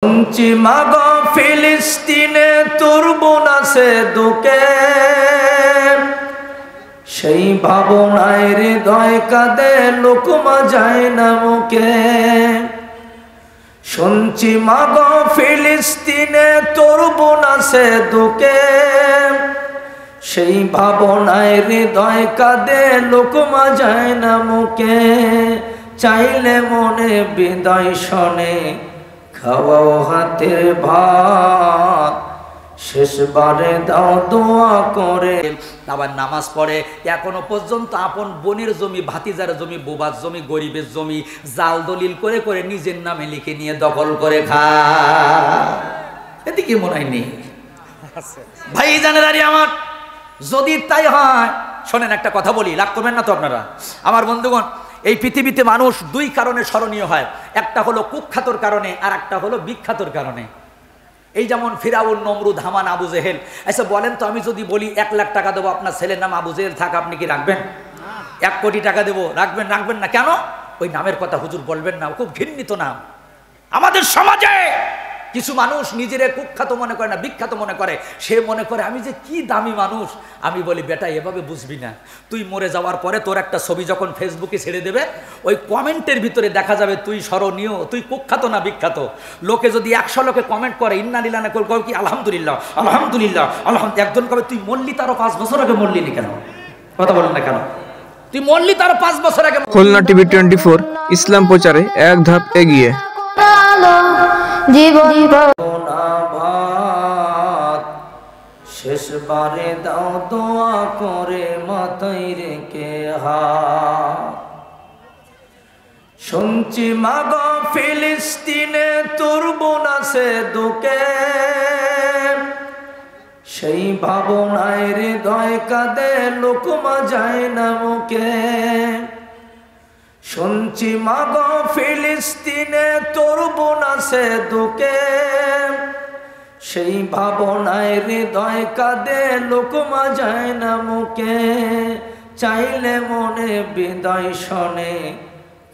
মাগ ফিলিস্তিনে তোর বোন আছে দুকে, সেই ভাবনায় হৃদয় কাঁদে লোকমা যায় না মুখে। শুনছি মাগ ফিলিস্তিনে তোর বোন আছে দুকে, সেই ভাবনায় হৃদয় কাঁদে লোকমা যায় না মুখে। চাইলে মনে বিদায় শোনে খাওয়াও হাতের ভাত, শেষবারে দাও দোয়া করে। আবার নামাজ পড়ে এখনো পর্যন্ত আপন বোনের জমি, ভাতিজার জমি, বোবার জমি, গরিবের জমি জাল দলিল করে করে নিজের নামে লিখে নিয়ে দখল করে খায়। এদিকে মনে হয় নেই ভাই জানেদারি আমার। যদি তাই হয় শোনেন একটা কথা বলি, রাগ করবেন না তো আপনারা আমার বন্ধুগণ। এই পৃথিবীতে মানুষ দুই কারণে স্মরণীয় হয়, একটা হলো কুখ্যাতর কারণে আর একটা হলো বিখ্যাতর কারণে। এই যেমন ফিরাউন, নমরুদ, হামান, আবু জেহেল। আচ্ছা বলেন তো, আমি যদি বলি 1 লাখ টাকা দেবো আপনার ছেলের নাম আবু জেহেল থাক, আপনি কি রাখবেন? 1 কোটি টাকা দেবো, রাখবেন? রাখবেন না। কেন? ওই নামের কথা হুজুর বলবেন না, খুব ঘৃণিত নাম। আমাদের সমাজে কিছু মানুষ নিজের কুখ্যাত মনে করে না, বিখ্যাত মনে করে। সে মনে করে আমি যে কি দামি মানুষ। আমি বলি বেটা এভাবে বুঝবি না, তুই মরে যাওয়ার পরে তোর একটা ছবি যখন ফেসবুকে ছেড়ে দেবে, ওই কমেন্টের ভিতরে দেখা যাবে তুই স্মরণীয়, তুই কুখ্যাত না বিখ্যাত। লোকে যদি 100 লোকে কমেন্ট করে ইন্না লিল্লাহ না, কবে কি আলহামদুলিল্লাহ আলহামদুলিল্লাহ আলহামদুলিল্লাহ, একজন কবে তুই মরলি তারও 5 বছর আগে মরলি নি কেন? কথা বলেন না কেন? তুই মরলি তারও 5 বছর আগে। খুলনা টিভি 24 ইসলাম প্রচারে এক ধাপ এগিয়ে। শেষবারে দাও দোয়া করে মাথায় রেখে হাত। শুনছি মাগ ফিলিস্তিনে তোর বোন আছে দুকে, সেই ভাবনায় হৃদয় কাঁদে লোকমা যায় না মুখে। শুনছি মাগ ফিলিস্তিনে তোর বোন আছে দুকে, সেই ভাবনায় হৃদয় কাঁদে লোকমা যায় না মুখে। চাইলে মনে বিদায় শোনে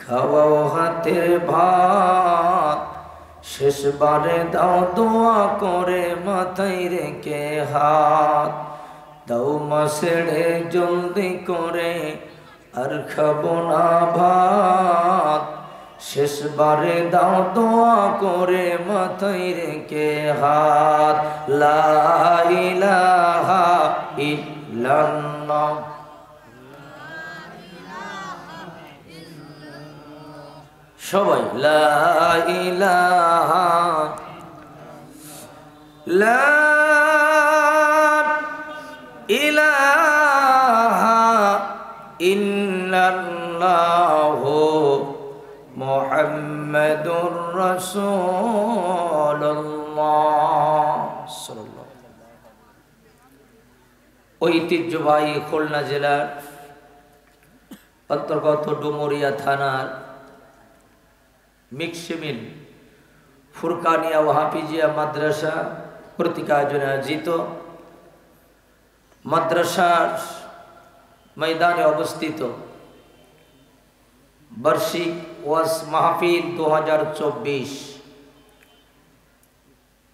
খাওয়াও হাতের ভাত, শেষবারে দাও দোয়া করে মাথায় রেখে হাত। দাও মা ছেড়ে জলদি করে আর খাবো না ভাত, শেষবারে দাও দোয়া করে মাথায় রেখে হাত। লা ইলাহা ইল্লাল্লাহ, সবাই লা ইলাহা লা ইলাহা ইল্লাল্লাহু মুহাম্মাদুর রাসূলুল্লাহ সাল্লাল্লাহু। ঐতিহ্যবাহী খুলনা জেলার অন্তর্গত ডুমুরিয়া থানার মিক্সিমিল ফুরকানিয়া ও হাফিজিয়া মাদ্রাসা কর্তৃক আয়োজনে আয়োজিত মাদ্রাসার ময়দানে অবস্থিত বার্ষিক ওয়াজ মাহফিল 2024।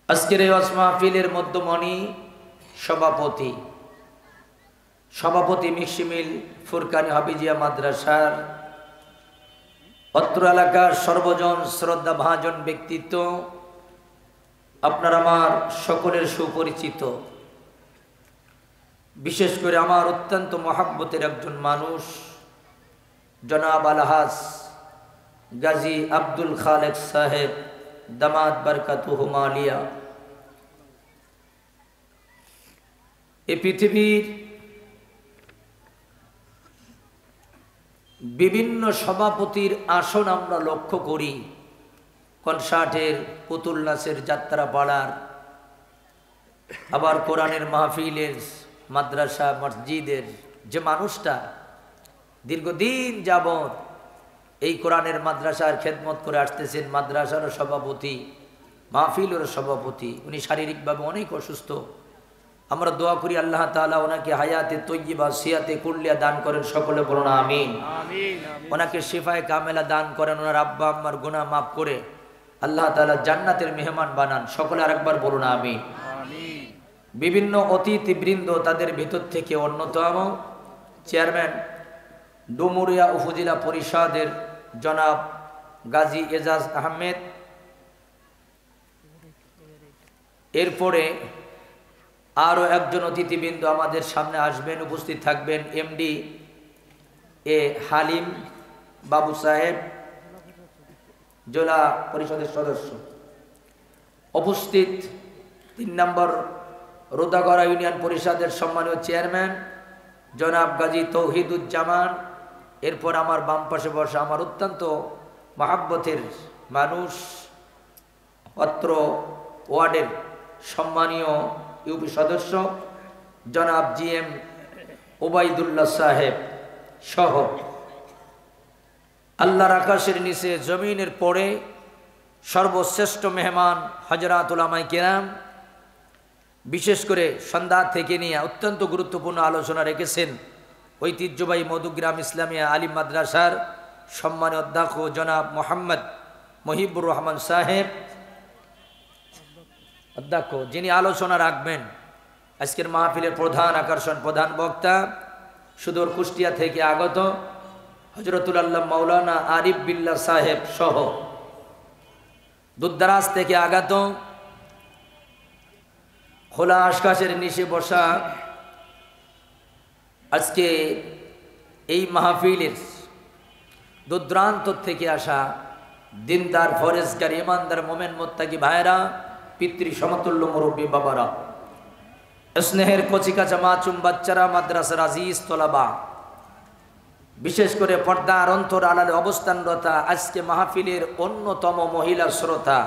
আজকের এই ওয়াজ মাহফিলের মধ্যমণি সভাপতি মিক্সিমিল ফুরকানি হাফিজিয়া মাদ্রাসার অত্র এলাকার সর্বজন শ্রদ্ধা ভাজন ব্যক্তিত্ব, আপনার আমার সকলের সুপরিচিত, বিশেষ করে আমার অত্যন্ত মহাব্বতের একজন মানুষ জনাব আলহাজ গাজী আব্দুল খালেক সাহেব দামাত বারকাতুহুম আলিয়া। এই পৃথিবীর বিভিন্ন সভাপতির আসন আমরা লক্ষ্য করি, কনসার্টের, পুতুল নাচের, যাত্রা পাড়ার, আবার কোরআনের মাহফিলের, মাদ্রাসা মসজিদের। যে মানুষটা দীর্ঘদিন যাবৎ এই কোরআনের মাদ্রাসার খেদমত করে আসতেছেন, মাদ্রাসারও সভাপতি, মাহফিলেরও সভাপতি, উনি শারীরিকভাবে অনেক অসুস্থ। আমরা দোয়া করি আল্লাহ তাআলা ওনাকে হায়াতে তৈয়্যিবা সিয়াতে কুল্লিয়া দান করেন, সকলে বলুন আমিন। ওনাকে শিফায়ে কামেলা দান করেন, ওনার আব্বা আম্মার গুনাহ মাফ করে আল্লাহ তাআলা জান্নাতের মেহমান বানান। সকলে আরেকবার বলুন আমিন। বিভিন্ন অতিথিবৃন্দ, তাদের ভিতর থেকে অন্যতম চেয়ারম্যান ডুমুরিয়া উপজেলা পরিষদের জনাব গাজী এজাজ আহমেদ, এরপরে আরও একজন অতিথিবৃন্দ আমাদের সামনে আসবেন, উপস্থিত থাকবেন এমডি এ হালিম বাবু সাহেব, জেলা পরিষদের সদস্য। উপস্থিত 3 নম্বর রোদাগড়া ইউনিয়ন পরিষদের সম্মানীয় চেয়ারম্যান জনাব গাজী তৌহিদুজ্জামান। এরপর আমার বাম পাশে বসা আমার অত্যন্ত মহাব্বতের মানুষ, অত্র ওয়ার্ডের সম্মানীয় ইউপি সদস্য জনাব জিএম ওবায়দুল্লাহ সাহেব সহ আল্লাহর আকাশের নিচে জমিনের পরে সর্বশ্রেষ্ঠ মেহমান হযরত উলামায়ে কেরাম, বিশেষ করে সন্ধ্যা থেকে নিয়ে অত্যন্ত গুরুত্বপূর্ণ আলোচনা রেখেছেন ঐতিহ্যবাহী মধুগ্রাম ইসলামিয়া আলিম মাদ্রাসার সম্মানীয় অধ্যক্ষ জনাব মোহাম্মদ মহিবুর রহমান সাহেব অধ্যক্ষ, যিনি আলোচনা রাখবেন। আজকের মাহফিলের প্রধান আকর্ষণ, প্রধান বক্তা সুদূর কুষ্টিয়া থেকে আগত হযরতুল আল্লাহ মাওলানা আরিফ বিল্লাহ সাহেব সহ দূরদরাজ থেকে আগত খোলা আকাশের নিচে বসা আজকে এই মাহফিলের দূরদূরান্ত থেকে আসা দিনদার, ফরেজগার, ইমানদার, মোমেন, মুত্তাকি ভাইরা, পিতৃ সমতুল্য মুরব্বী বাবারা, স্নেহের কচিকাচা মাচুম বাচ্চারা, মাদ্রাসার আজিজ তলাবা, বিশেষ করে পর্দার অন্তর আড়ালে অবস্থানরতা আজকে মাহফিলের অন্যতম মহিলা শ্রোতা,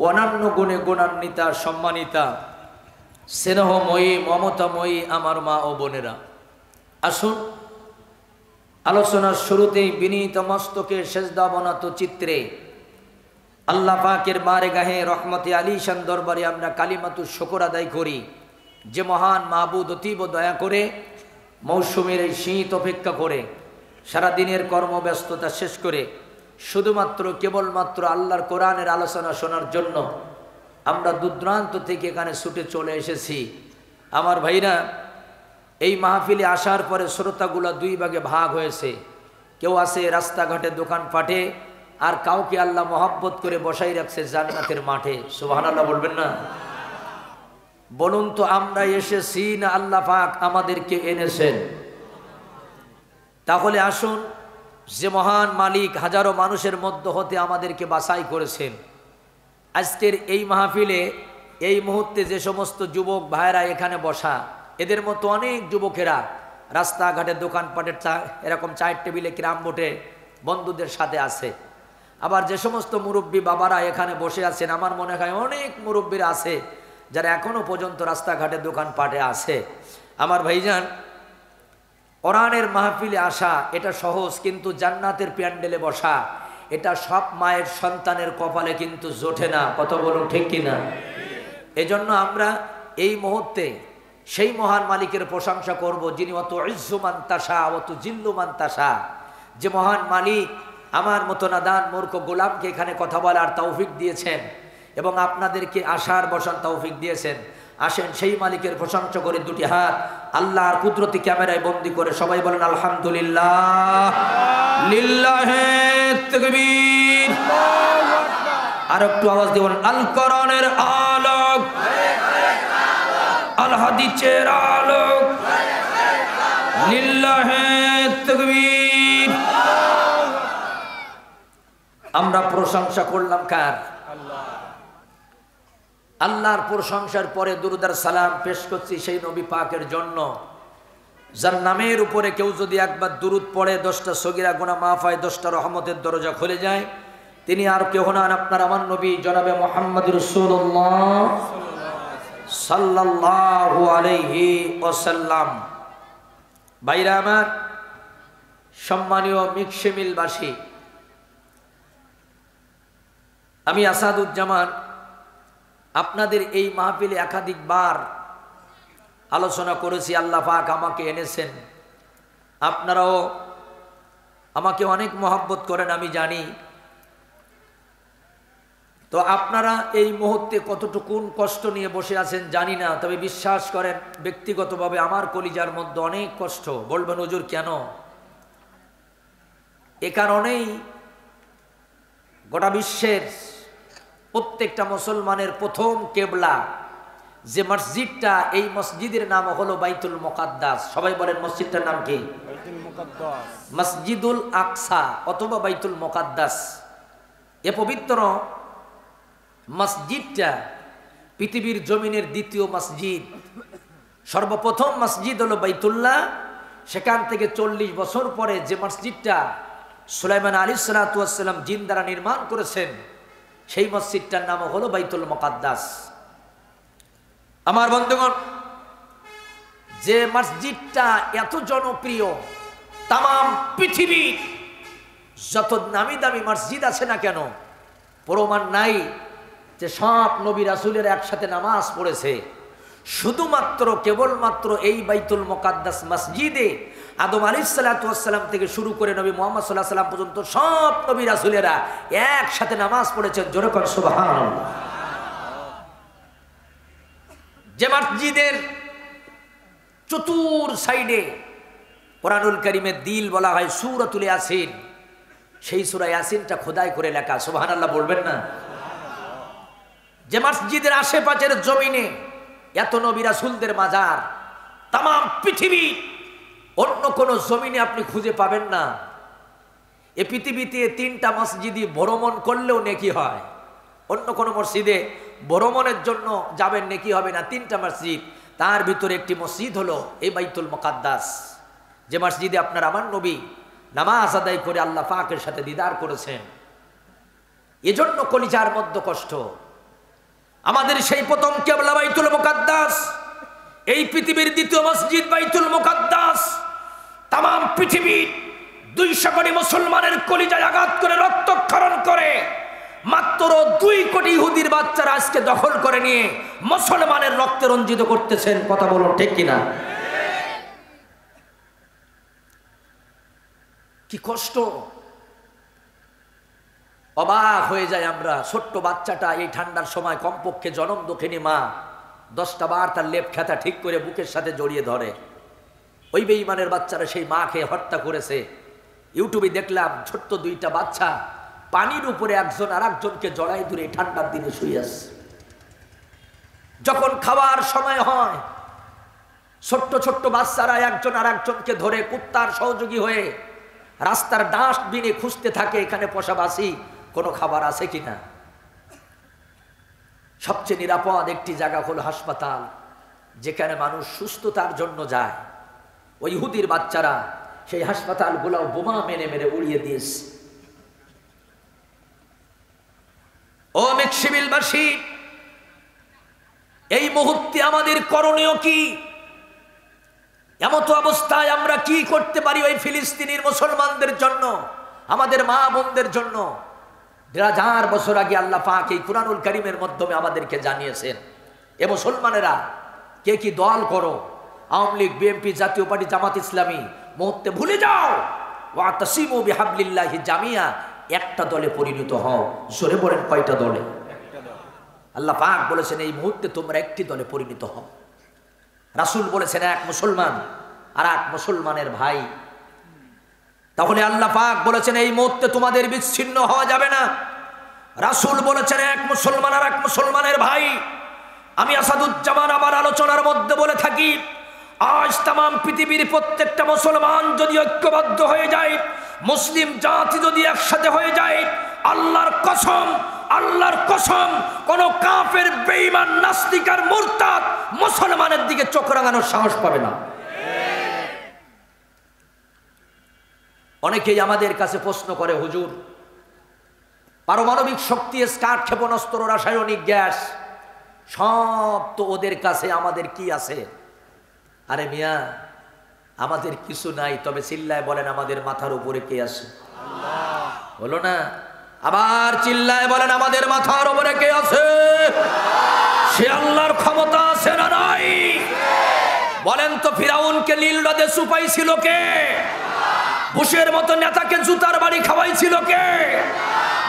অনন্য গুণে গুণান্বিতা, সম্মানিতা, স্নেহময়ী, মমতাময়ী আমার মা ও বোনেরা, আসুন আলোচনার শুরুতেই বিনীত মস্তকে সেজদাবনত চিত্রে আল্লাহ পাকের বারগাহে রহমতে আলীশান দরবারে আমরা কালিমাতুর শুকর আদায় করি, যে মহান মাবুদ অতীব দয়া করে মৌসুমের এই শীত উপেক্ষা করে সারাদিনের কর্মব্যস্ততা শেষ করে শুধুমাত্র কেবলমাত্র আল্লাহর কোরআনের আলোচনা শোনার জন্য আমরা দূরদূরান্ত থেকে এখানে ছুটে চলে এসেছি। আমার ভাইরা, এই মাহফিলে আসার পরে শ্রোতাগুলো 2 ভাগে ভাগ হয়েছে। কেউ আছে রাস্তাঘাটে, দোকানপাটে, আর কাউকে আল্লাহ মহব্বত করে বসাই রাখছে জান্নাতের মাঠে। সুবহানাল্লাহ বলবেন না? বলুন তো, আমরা এসেছি না আল্লাহ পাক আমাদেরকে এনেছেন? তাহলে আসুন, যে মহান মালিক হাজারো মানুষের মধ্য হতে আমাদেরকে বাছাই করেছেন, আজকের এই মাহফিলে এই মুহূর্তে যে সমস্ত যুবক ভাইরা এখানে বসা, এদের মতো অনেক যুবকেরা রাস্তাঘাটে, দোকানপাটের এরকম চায়ের টেবিলে, ক্যারাম বোর্ডে বন্ধুদের সাথে আছে। আবার যে সমস্ত মুরব্বী বাবারা এখানে বসে আছেন, আমার মনে হয় অনেক মুরব্বীরা আছে যারা এখনো পর্যন্ত রাস্তাঘাটে, দোকানপাটে আছে। আমার ভাইজান, কোরআনের মাহফিলে আসা এটা সহজ, কিন্তু জান্নাতের প্যান্ডেলে বসা এটা সব মায়ের সন্তানের কপালে কিন্তু জোটে না। কত বলুন ঠিক কিনা? এজন্য আমরা এই মুহূর্তে সেই মহান মালিকের প্রশংসা করব, যিনি অত ইজ্জুমান তাসা অত জিল্লুমান তাসা, যে মহান মালিক আমার মতো নাদান মূর্খ গোলামকে এখানে কথা বলার তৌফিক দিয়েছেন এবং আপনাদেরকে আসার বসার তৌফিক দিয়েছেন। আসেন সেই মালিকের প্রশংসা করে 2টি হাত আল্লাহর কুদরতি ক্যামেরায় বন্দী করে সবাই বলেন আলহামদুলিল্লাহ, লিল্লাহে তাকবীর। আর একটু আওয়াজ দিবেন, আল কোরআনের আলোক, আল হাদিসের আলোক, লিল্লাহে তাকবীর। আমরা প্রশংসা করলাম কার? আল্লাহর প্রশংসার পরে দুরূদ আর সালাম পেশ করছি সেই নবী পাকের জন্য, যার নামের উপরে কেউ যদি একবার দুরূদ পড়ে 10টা সগীরা গুনাহ মাফ হয়, 10টা রহমতের দরজা খুলে যায়। তিনি আর কেউ নন, আপনার আমার নবী জনাবে মুহাম্মদুর রাসূলুল্লাহ সাল্লাল্লাহু আলাইহি ওয়াসাল্লাম। ভাইরা আমার, সম্মানীয় মিকসেমিলবাসী, আমি আসাদুজ্জামান আপনাদের এই মাহফিলে একাধিকবার আলোচনা করেছি। আল্লাহ পাক আমাকে এনেছেন, আপনারাও আমাকে অনেক মহব্বত করেন আমি জানি। তো আপনারা এই মুহূর্তে কতটুকুন কষ্ট নিয়ে বসে আছেন জানি না, তবে বিশ্বাস করেন ব্যক্তিগতভাবে আমার কলিজার মধ্যে অনেক কষ্ট। বলবেন হুজুর কেন? এ কারণেই গোটা বিশ্বের প্রত্যেকটা মুসলমানের প্রথম কেবলা যে মসজিদটা, এই মসজিদের নাম হলো বাইতুল মুকাদ্দাস। সবাই বলেন মসজিদটার নাম কি? মসজিদুল আকসা অথবা বাইতুল মুকাদ্দাস। এ পবিত্র মসজিদটা পৃথিবীর জমিনের দ্বিতীয় মসজিদ। সর্বপ্রথম মসজিদ হলো বাইতুল্লাহ। সেখান থেকে 40 বছর পরে যে মসজিদটা সুলাইমান আলাইহিস সালাতু ওয়াস সালাম জিন দ্বারা নির্মাণ করেছেন, সেই মসজিদটার নাম হলো বাইতুল মুকাদ্দাস। আমার বন্ধুগণ, যে মসজিদটা এত জনপ্রিয়, তাম পৃথিবী যত নামি দামি মসজিদ আছে না কেন, প্রমাণ নাই যে সব নবী রাসূলের একসাথে নামাজ পড়েছে। শুধুমাত্র কেবলমাত্র এই বাইতুল মুকাদ্দাস মসজিদে আদম আলাইহিস সালাতু ওয়াস সালাম থেকে শুরু করে নবী মুহাম্মদ সাল্লাল্লাহু আলাইহি সাল্লাম পর্যন্ত সব নবী রাসূলেরা একসাথে নামাজ পড়েছেন। জোরে করে সুবহানাল্লাহ। যে মসজিদের চতুর সাইডে কোরআনুল কারীমের দিল বলা হয় সূরাতুল ইয়াসিন, সেই সূরা ইয়াসিনটা খোদাই করে লেখা। সুবহানাল্লাহ বলবেন না? যে মসজিদের আশেপাশের জমিনে এত নবী রাসূলদের মাজার, তাম পৃথিবী অন্য কোন জমিনে আপনি খুঁজে পাবেন না। এ পৃথিবীতে 3টা মসজিদই ভ্রমণ করলেও নেকি হয়। অন্য কোন মসজিদে ভ্রমণের জন্য যাবেন নেকি হবে না। 3টা মসজিদ, তার ভিতরে একটি মসজিদ হলো এই বাইতুল মুকাদ্দাস, যে মসজিদে আপনার আমার নবী নামাজ আদায় করে আল্লাহ পাকের সাথে দিদার করেছেন। এজন্য কলিজার মধ্যে কষ্ট। আমাদের সেই প্রথম কিবলা বাইতুল মুকাদ্দাস, এই পৃথিবীর দ্বিতীয় মসজিদ বাইতুল মুকাদ্দাস। তাম পৃথিবীর 200 কোটি মুসলমানের কলিজায় আঘাত করে রক্তক্ষরণ করে মাত্র 2 কোটি ইহুদির বাচ্চারা আজকে দখল করে নিয়ে মুসলমানের রক্তে রঞ্জিত করতেছেন। কথা বলুন ঠিক কিনা? কি কষ্ট! অবাক হয়ে যায় আমরা। ছোট্ট বাচ্চাটা এই ঠান্ডার সময় কমপক্ষে জনম দক্ষিণী মা 10টা বার তার লেপ খেতা ঠিক করে বুকের সাথে জড়িয়ে ধরে। ওই বেঈমানের বাচ্চারা সেই মাকে হত্যা করেছে। ইউটিউবে দেখলাম ছোট্ট 2টা বাচ্চা পানির উপরে একজন আর একজনকে জড়াই ধরে ঠান্ডার দিনে শুয়ে আছে। যখন খাওয়ার সময় হয়, ছোট্ট ছোট্ট বাচ্চারা একজন আর একজনকে ধরে কুত্তার সহযোগী হয়ে রাস্তার ডাস্টবিনে খুঁজতে থাকে এখানে পোষাবাসী কোনো খাবার আছে কিনা। সবচেয়ে নিরাপদ একটি জায়গা হলো হাসপাতাল, যেখানে মানুষ সুস্থতার জন্য যায়। ওই ইহুদির বাচ্চারা সেই হাসপাতালগুলো বোমা মেরে মেরে উড়িয়ে দিয়েছে। ও মেক্সিবিলবাসী, এই মুহূর্তে আমাদের করণীয় কি? এমতো অবস্থায় আমরা কি করতে পারি ওই ফিলিস্তিনের মুসলমানদের জন্য, আমাদের মা বোনদের জন্য? 1000 বছর আগে আল্লাহ পাক এই কুরআনুল কারীমের মাধ্যমে আমাদেরকে জানিয়েছেন, এ মুসলমানেরা কে কি দল করো, আওয়ামী লীগ, বিএনপি, জাতীয় পার্টি, জামাত ইসলামী, মুহূর্তে ভুলে যাও। ওয়াতাসিমু বিহাবলিল্লাহি জামিয়া, একটা দলে পরিণত হও। জোরে বলেন কয়টা দলে? আল্লাহ পাক বলেছেন এই মুহূর্তে তোমরা একটি দলে পরিণত হও। রাসূল বলেছেন এক মুসলমান আর এক মুসলমানের ভাই। তাহলে আল্লাহ পাক বলেছেন এই মুহূর্তে তোমাদের বিচ্ছিন্ন হওয়া যাবে না। রাসূল বলেছেন এক মুসলমান আর এক মুসলমানের ভাই। আমি আসাদুজ্জামান আমার আলোচনার মধ্যে বলে থাকি, আজ তাম পৃথিবীর প্রত্যেকটা মুসলমান যদি ঐক্যবদ্ধ হয়ে যায়, মুসলিম জাতি যদি একসাথে হয়ে যায়, আল্লাহর কসম, আল্লাহর কসম, কোন কাফের, বেঈমান, নাস্তিক আর মুরতাদ মুসলমানের দিকে চোখ রাঙানোর সাহস পাবে না। অনেকেই আমাদের কাছে প্রশ্ন করে, হুজুর পারমাণবিক শক্তি, স্কাট, ক্ষেপণাস্ত্র, রাসায়নিক গ্যাস সব তো ওদের কাছে, আমাদের কি আছে? আরে মিয়া, আমাদের কিছু নাই, তবে চিল্লায় বলেন আমাদের মাথার উপরে কে আছে? বলো না, আবার চিল্লায় বলেন আমাদের মাথার উপরে কে আছে? সে আল্লাহর ক্ষমতা আছে না নাই? বলেন তো, ফিরাউনকে নীল নদে চুপাইছিল কে? বুশের মতো নেতাকে জুতার বাড়ি খাওয়াইছিল কে?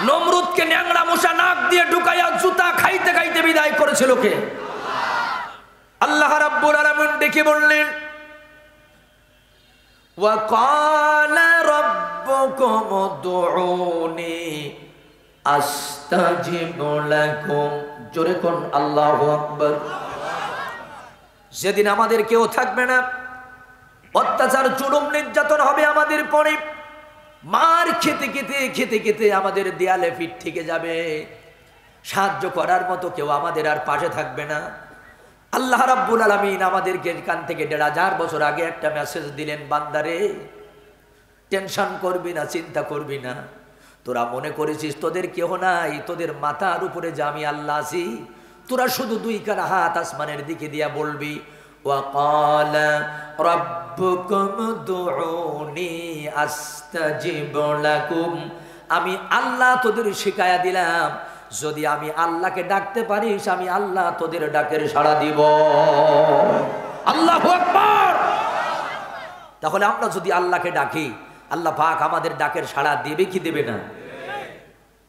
নমরুদকে ন্যাংরা মশা নাক দিয়ে ঢুকাইয়া জুতা খাইতে খাইতে বিদায় করেছিল কে? আল্লাহ রাব্বুল আলামিন ডেকে বললেন, ওয়া ক্বালা রাব্বুকুম উদউনি আস্তাজিব লাকুম। জোরে কোন আল্লাহু আকবার। যেদিন আমাদের কেউ থাকবে না, অত্যাচার জুলুম নির্যাতন হবে আমাদের পরে, মার খেতে খেতে খেতে খেতে আমাদের দেয়ালে পিঠ থেকে যাবে, সাহায্য করার মতো কেউ আমাদের আর পাশে থাকবে না। আল্লাহ রাব্বুল আলামিন আমাদেরকে কান থেকে ১,৫০০ বছর আগে একটা মেসেজ দিলেন, বান্দারে টেনশন করবি না, চিন্তা করবি না, তোরা মনে করেছিস তোদের কেহ নাই, তোদের মাথার উপরে যে আমি আল্লাহ আছি, তোরা শুধু 2 কানা হাত আসমানের দিকে দিয়া বলবি, ওয়া ক্বালা রাব্বুকুম উদউনি আস্তাজিব লাকুম। আমি আল্লাহ তোদের শিখায়া দিলাম, যদি আমি আল্লাহকে ডাকতে পারিস, আমি আল্লাহ তোদের ডাকের সাড়া দিব। আল্লাহু আকবার। তাহলে আমরা যদি আল্লাহকে ডাকি, আল্লাহ পাক আমাদের ডাকের সাড়া দেবে কি দেবে না?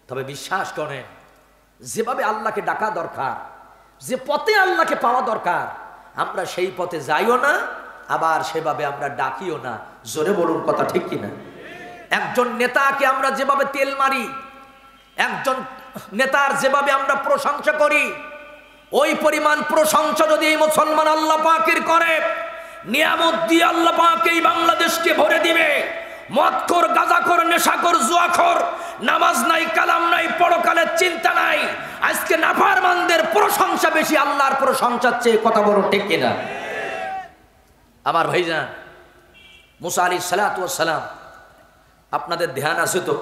তবে বিশ্বাস করেন, যেভাবে আল্লাহকে ডাকা দরকার, যে পথে আল্লাহকে পাওয়া দরকার, আমরা সেই পথে যাইও না, আবার সেভাবে আমরা ডাকিও না। জোরে বলুন কথা ঠিক কিনা? একজন নেতাকে আমরা যেভাবে তেল মারি, একজন নেতার যেভাবে আমরা প্রশংসা করি, ওই পরিমাণ প্রশংসা যদি এই মুসলমান আল্লাহ পাকের করে, নিয়ামত দিয়ে আল্লাহ পাক এই বাংলাদেশকে ভরে দিবে। মদখোর, গাঁজাখোর, নেশাখোর, জুয়াখোর, নামাজ নাই, কালাম নাই, পরকালের চিন্তা নাই, আজকে নাফরমানদের প্রশংসা বেশি আল্লাহর প্রশংসার চেয়ে। কথা বলো ঠিক কিনা? আমার ভাইজান, মুসা আলাইহিস সালাতু ওয়াস সালাম, আপনাদের ধ্যান আছে তো?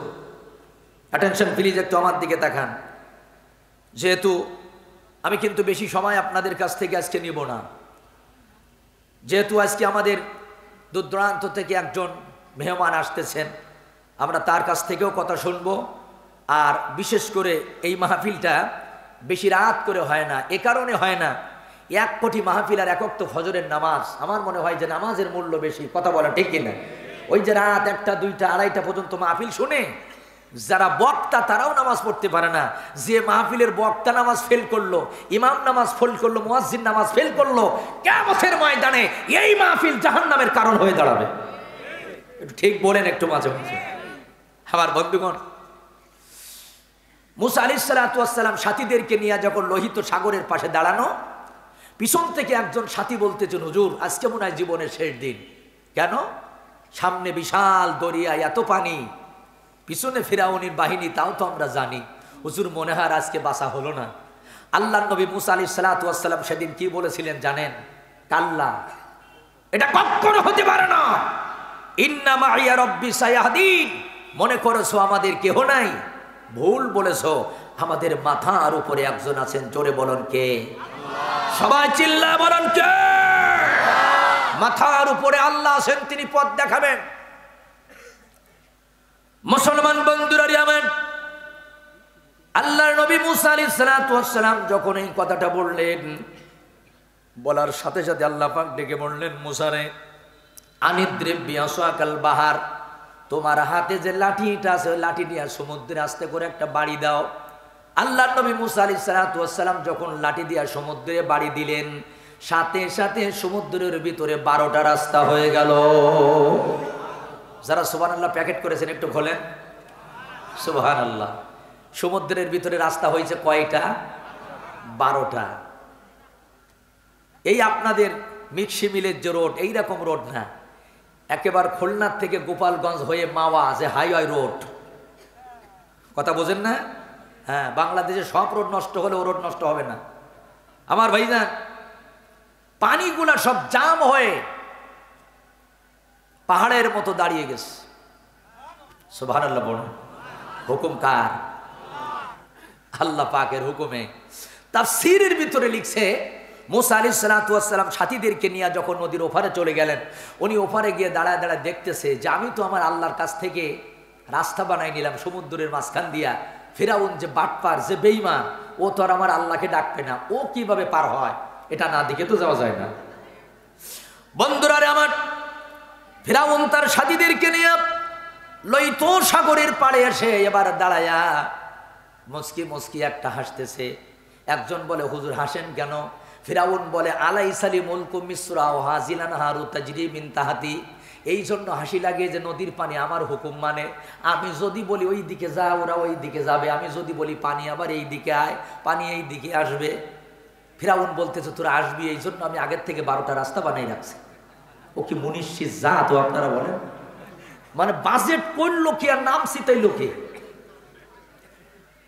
অ্যাটেনশন প্লিজ, একটু আমার দিকে তাকান। যেহেতু আমি কিন্তু বেশি সময় আপনাদের কাছ থেকে আজকে নিব না, যেহেতু আজকে আমাদের দূর দূরান্ত থেকে একজন মেহমান আসতেছেন, আমরা তার কাছ থেকেও কথা শুনবো। আর বিশেষ করে এই মাহফিলটা বেশি রাত করে হয় না, এ কারণে হয় না, 1 কোটি মাহফিল আর 1 ওয়াক্ত ফজরের নামাজ, আমার মনে হয় যে নামাজের মূল্য বেশি। কথা বলা ঠিক কিনা? ওই যে রাত 1টা, 2টা, 2:30টা পর্যন্ত মাহফিল শুনে যারা বক্তা, তারাও নামাজ পড়তে পারে না। যে মাহফিলের বক্তা নামাজ ফেল করলো, ইমাম নামাজ ফেল করলো, মুয়াজ্জিন নামাজ ফেল করলো, কিয়ামতের ময়দানে এই মাহফিল জাহান্নামের কারণ হয়ে দাঁড়াবে। একটু ঠিক বলেন একটু মাঝে মাঝে। আমার বন্ধুগণ, মুসা আলাইহিস সালাতু ওয়াস সালাম সাথীদেরকে নিয়ে যখন লোহিত সাগরের পাশে দাঁড়ানো, পিছন থেকে একজন সাথী বলতেছেন, হুজুর আজকে মনে হয় জীবনের শেষ দিন। কেন? সামনে বিশাল দরিয়া, এত পানি, পিছনে ফিরাউনের বাহিনী, তাও তো আমরা জানি। হুজুর মনে হয় আজকে বাঁচা হলো না। আল্লাহর নবী মুসা আলাইহিস সালাতু ওয়াস সালাম সেদিন কি বলেছিলেন জানেন? কাল্লা, এটা কখনো হতে পারে না। ইন্না মাইয়া রব্বি সায়াহদিন। মনে করেছো আমাদের কেহ নাই? ভুল বলেছো, আমাদের মাথার উপরে একজন আছেন। জোরে বলুন কে? সবাই চিল্লা বলুন কে? মাথার উপরে আল্লাহ আছেন, তিনি পথ দেখাবেন। মুসলমান বন্ধুরা আমার, আল্লাহর নবী মুসা আলাইহিস সালাতু ওয়াস সালাম যখন এই কথাটা বললেন, বলার সাথে সাথে আল্লাহ পাক ডেকে বললেন, মুসা রে, আনিদ্রিব বিআসাকাল বাহার, তোমার হাতে যে লাঠিটা আছে, ওই লাঠি দিয়ে সমুদ্রে আস্তে করে একটা বাড়ি দাও। আল্লাহর নবী মুসা আলাইহিস সালাতু ওয়াস সালাম যখন লাঠি দিয়ে সমুদ্রে বাড়ি দিলেন, সাথে সাথে সমুদ্রের ভিতরে 12টা রাস্তা হয়ে গেল। যারা সুবহানাল্লাহ প্যাকেট করেছেন একটু খোলেন। সুবহানাল্লাহ। সমুদ্রের ভিতরে রাস্তা হয়েছে কয়টা? 12টা। এই আপনাদের মিক্সি মিলের যে রোড, এইরকম রোড না, একেবারে খুলনার থেকে গোপালগঞ্জ হয়ে মাওয়া যে হাইওয়ে রোড। কথা বোঝেন না? হ্যাঁ, বাংলাদেশে সব রোড নষ্ট হলে ও রোড নষ্ট হবে না। আমার ভাইজান, পানিগুলা সব জাম হয়ে পাহাড়ের মতো দাঁড়িয়ে গেছে। সুবহানাল্লাহ বলুন। হুকুম কার? আল্লাহ পাকের হুকুমে। তাফসীরের ভিতরে লিখছে, মুসা আলাইহিস সালাতু ওয়াস সালাম সাথীদেরকে নিয়ে যখন নদীর ওপারে চলে গেলেন, উনি ওপারে গিয়ে দাঁড়ায় দাঁড়ায় দেখতেছে যে আমি তো আমার আল্লাহর কাছ থেকে রাস্তা বানাই নিলাম সমুদ্রের মাঝখান দিয়া। ফিরাউন যে বাটপার, যে বেঈমান, ও তো আর আমার আল্লাহকে ডাকবে না, ও কিভাবে পার হয়? এটা না দেখে তো যাওয়া যায় না। বন্ধুরা আমার, ফিরাউন তার সাথীদেরকে নিয়ে লোহিত সাগরের পাড়ে এসে এবার দাঁড়ায়া মুস্কি মুস্কি একটা হাসতেছে। একজন বলে হুজুর হাসেন কেন? ফিরাউন বলে আলাইসালি মুলকু মিসরা ওয়া হাজিলান হারু তাজরি মিন তাহাতি, এই জন্য হাসি লাগে যে নদীর পানি আমার হুকুম মানে। আমি যদি বলি ওই দিকে যা ওরা ওই দিকে যাবে, আমি যদি বলি পানি আবার এই দিকে আয়, পানি এই দিকে আসবে। ফিরাউন বলতেছে তোরা আসবি, এই জন্য আমি আগের থেকে 12টা রাস্তা বানাই রাখছি। ও কি মুনিশি জাত ও আপনারা বলেন? মানে বাজেট করলো কি আর নাম সিতাইলো কি?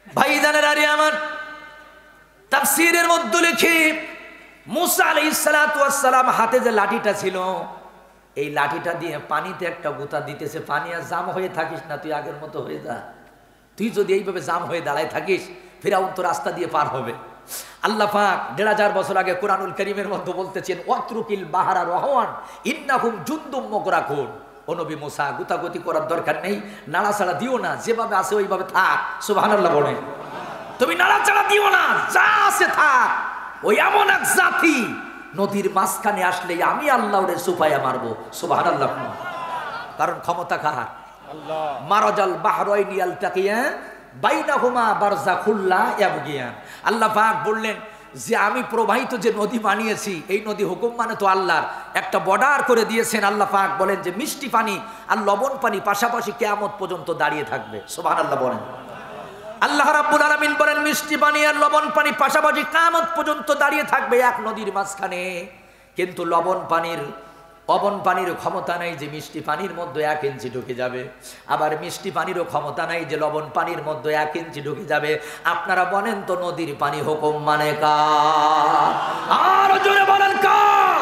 ভাইজানের আরে আমার তাফসীরের মধ্যে লিখি মুসা আলাইহিস সালাতু ওয়াস সালাম হাতে যে লাঠিটা ছিল, এই লাঠিটা দিয়ে পানিতে একটা গুতা দিতেছে। পানি আর জাম হয়ে থাকিস না, তুই আগের মতো হয়ে যা। তুই যদি এইভাবে জাম হয়ে দাঁড়ায় থাকিস, ফিরাউন তো রাস্তা দিয়ে পার হবে। আল্লাহ পাক 1500 বছর আগে কুরআনুল কারীমের মধ্যে বলতেছেন ওয়াতরুকিল বাহারা রহওয়ান ইন্নাহুম জুনদুম মুগরাকুন। ও নবী মুসা, গুতাগুতি করার দরকার নেই, নাড়াচাড়া দিও না, যেভাবে আছে ওইভাবে থাক। সুবহানাল্লাহ বলেন। তুমি নাড়াচাড়া দিও না, যা আছে থাক। ওই এমন এক জাতি নদীর মাঝখানে আসলে আমি আল্লাহরে সুফায়া মারবো। সুবহানাল্লাহ। কারণ ক্ষমতা কার? আল্লাহ। মারাজাল বাহরাইনি আলতাকিয়া বাইনাহুমা বারযাখুল লা ইয়াবগিয়ান। আল্লাহ পাক বললেন যে আমি প্রবাহিত যে নদী বানিয়েছি, এই নদী হুকুম মানে তো আল্লাহর, একটা বর্ডার করে দিয়েছেন। আল্লাহ পাক বলেন যে মিষ্টি পানি আর লবণ পানি পাশাপাশি কিয়ামত পর্যন্ত দাঁড়িয়ে থাকবে। সুবহানাল্লাহ বলেন। আল্লাহ রাব্বুল আলামিন বলেন মিষ্টি পানি আর লবণ পানি পাশাপাশি কিয়ামত পর্যন্ত দাঁড়িয়ে থাকবে এক নদীর মাঝখানে। কিন্তু লবণ পানির ক্ষমতা নাই যে মিষ্টি পানির মধ্যে 1 ইঞ্চি ঢুকে যাবে, আবার মিষ্টি পানিরও ক্ষমতা নাই যে লবণ পানির মধ্যে 1 ইঞ্চি ঢুকে যাবে। আপনারা বলেন তো নদীর পানি হুকুম মানে কার? আর জোরে বলেন কার?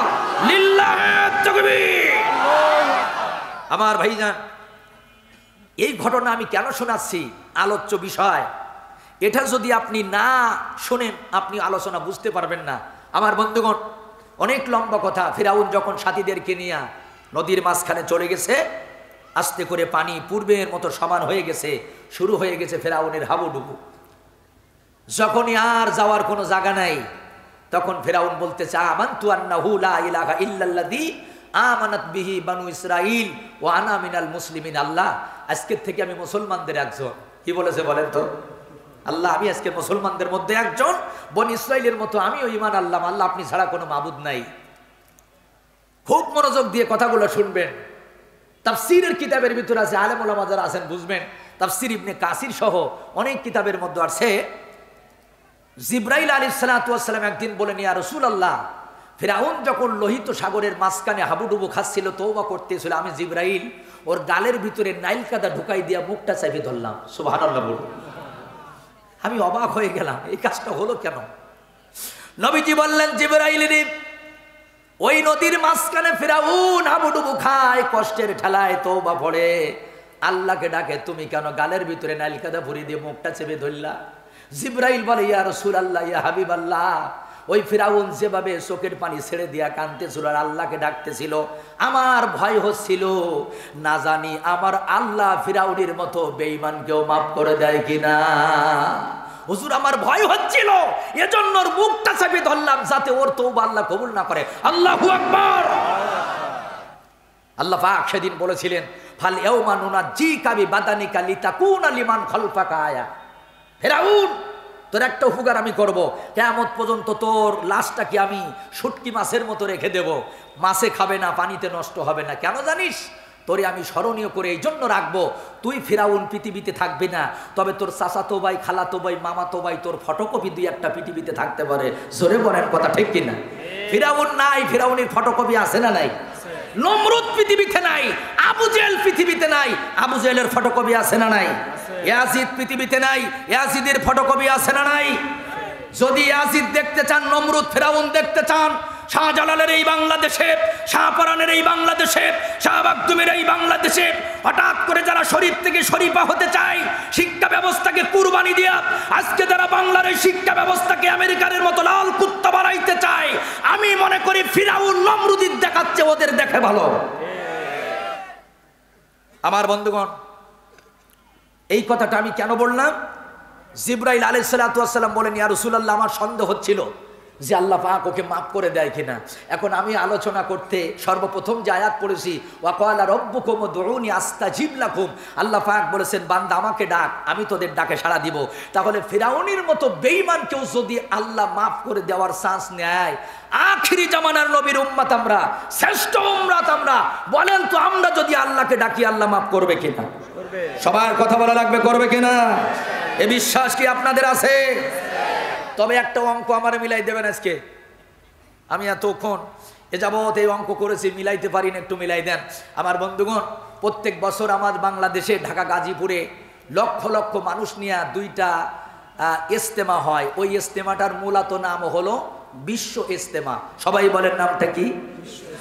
লিল্লাহি তাকবীর। আমার ভাইজান, এই ঘটনা আমি কেন শোনাচ্ছি? আলোচ্য বিষয় এটা যদি আপনি না শোনেন আপনি আলোচনা বুঝতে পারবেন না। আমার বন্ধুগণ, অনেক লম্বা কথা। ফিরাউন যখন সাথীদেরকে নিয়ে নদীর মাঝখানে চলে গেছে, আস্তে করে পানি পূর্বের মতো সমান হয়ে গেছে, শুরু হয়ে গেছে ফিরাউনের হাবুডুবু। যখনই আর যাওয়ার কোনো জায়গা নাই, তখন ফিরাউন বলতেছে আমানতু আন্নাহু লা ইলাহা ইল্লাল্লাযী আমানাত বিহি বানু ইসরাঈল ওয়া আনা মিনাল মুসলিমিন। আল্লাহ, আজকের থেকে আমি মুসলমানদের একজন। কি বলেছে বলেন তো? আল্লাহ, আমি আজকে মুসলমানদের মধ্যে একজন, বনি ইসরাইলের মতো আমিও ঈমান আনলাম। আল্লাহ, আপনি ছাড়া কোনো মাবুদ নাই। খুব মনোযোগ দিয়ে কথাগুলো শুনবেন। তাফসীরের কিতাবের ভিতরে আছে, আলেম ওলামা যারা আছেন বুঝবেন। তাফসীর ইবনে কাসির সহ অনেক কিতাবের মধ্যে আছে জিবরাইল আলাইহিস সালাতু ওয়াস সালাম একদিন বলেন ইয়া রাসূলুল্লাহ, ফিরাউন যখন লোহিত সাগরের মাঝখানে হাবুডুবু খাচ্ছিল, তওবা করতেছিল, আমি জিবরাইল ওর গালের ভিতরে নাইল কাদা ঢুকাই দিয়া মুখটা চাপে ধরলাম। সুবহানাল্লাহ বলুন। আমি অবাক হয়ে গেলাম, এই কাজটা হলো কেন? নবীজি বললেন জিবরাইল রে, ওই নদীর মাঝখানে ফিরাউন হাবুডুবু খায়, কষ্টের ঠেলায় তওবা পড়ে, আল্লাহকে ডাকে, তুমি কেন গালের ভিতরে নাইল কাদা ভরে দিয়ে মুখটা চেপে ধরলা? জিবরাইল বলে ইয়া রাসূলুল্লাহ, ইয়া হাবিবাল্লাহ, ওই ফিরাউন যেভাবে চোখের পানি ছেড়ে দিয়া কাঁদতেছিল আর আল্লাহকে ডাকতেছিল, আমার ভয় হচ্ছিল না জানি আমার আল্লাহ ফিরাউনের মতো বেঈমানকেও মাফ করে দেয় কিনা। হুজুর, আমার ভয় হচ্ছিল, এজন্য ওর মুখটা চেপে ধরলাম যাতে ওর তওবা আল্লাহ কবুল না করে। আল্লাহু আকবার। আল্লাহ পাক সেদিন বলেছিলেন ফাল ইয়াউমা নুনাজ্জিকা বিবাদানিকা লিতাকুনা লিমান খালফাকা আয়া। ফিরাউন, তোর একটা উপকার আমি করব, কিয়ামত পর্যন্ত তোর লাশটাকে আমি শুটকি মাছের মতো রেখে দেব, মাছে খাবে না, পানিতে নষ্ট হবে না। কেন জানিস? তোরে আমি স্মরণীয় করে এই জন্য রাখবো, তুই ফিরাউন পৃথিবীতে থাকবে না, তবে তোর চাচাতো ভাই, খালাতো ভাই, মামাতো ভাই, তোর ফটোকপি 2-1টা পৃথিবীতে থাকতে পারে। জোরে বলেন কথা ঠিক কিনা? ফিরাউন নাই, ফিরাউনের ফটোকপি আছে না নাই? নমরুদ পৃথিবীতে নাই, আবু জেহেল পৃথিবীতে নাই, আবু জেহেলের ফটোকপি আছে না নাই? ইয়াজিদ পৃথিবীতে নাই, ইয়াজিদের ফটোকপি আছে না নাই? যদি ইয়াজিদ দেখতে চান, নমরুদ ফিরাউন দেখতে চান, শাহজালালের এই বাংলাদেশে, শাহপরানের এই বাংলাদেশে, শাহ মাকদুমের এই বাংলাদেশে হঠাৎ করে যারা শরীফ থেকে শরীফা হতে চায়, শিক্ষা ব্যবস্থাকে কুরবানি দিয়া আজকে যারা বাংলার এই শিক্ষা ব্যবস্থাকে আমেরিকানের মতো লাল কুত্তা বানাইতে চায়, আমি মনে করি ফিরাউন নমরুদির দেখাচ্ছে, ওদের দেখে ভালো। আমার বন্ধুগণ, এই কথাটা আমি কেন বললাম? জিবরাইল আলাইহিস সালাতু ওয়াস সালাম বলেন ইয়া রাসূলুল্লাহ, আমার সন্দেহ হচ্ছিল যে আল্লাহ পাক ওকে মাফ করে দেয় কিনা। এখন আমি আলোচনা করতে সর্বপ্রথম যে আয়াত পড়েছি, ওয়াকালা রব্বুকুম উদউনি আস্তাজিব লাকুম, আল্লাহ পাক বলেছেন বান্দা আমাকে ডাক, আমি তোদের ডাকে সাড়া দিব। তাহলে ফিরাউনের মতো বেঈমানকেও যদি আল্লাহ মাফ করে দেওয়ার চান্স নেয়, আখিরি জামানার নবীর উম্মত আমরা, শ্রেষ্ঠ উম্মত আমরা, বলেন তো আমরা যদি আল্লাহকে ডাকি আল্লাহ মাফ করবে কিনা? সবার কথা বলা লাগবে, করবে কিনা? এ বিশ্বাস কি আপনাদের আছে? তবে একটা অঙ্ক আমার মিলাই দেবেন আজকে। আমি এতক্ষণ এ যাবৎ এই অঙ্ক করেছি, মিলাইতে পারি না, একটু মিলাই দেন আমার বন্ধুগণ। প্রত্যেক বছর আমার বাংলাদেশে ঢাকা গাজীপুরে লক্ষ লক্ষ মানুষ নিয়ে দুইটা ইজতেমা হয়। ওই ইজতেমাটার মূলত নাম হলো বিশ্ব ইজতেমা। সবাই বলেন নামটা কি?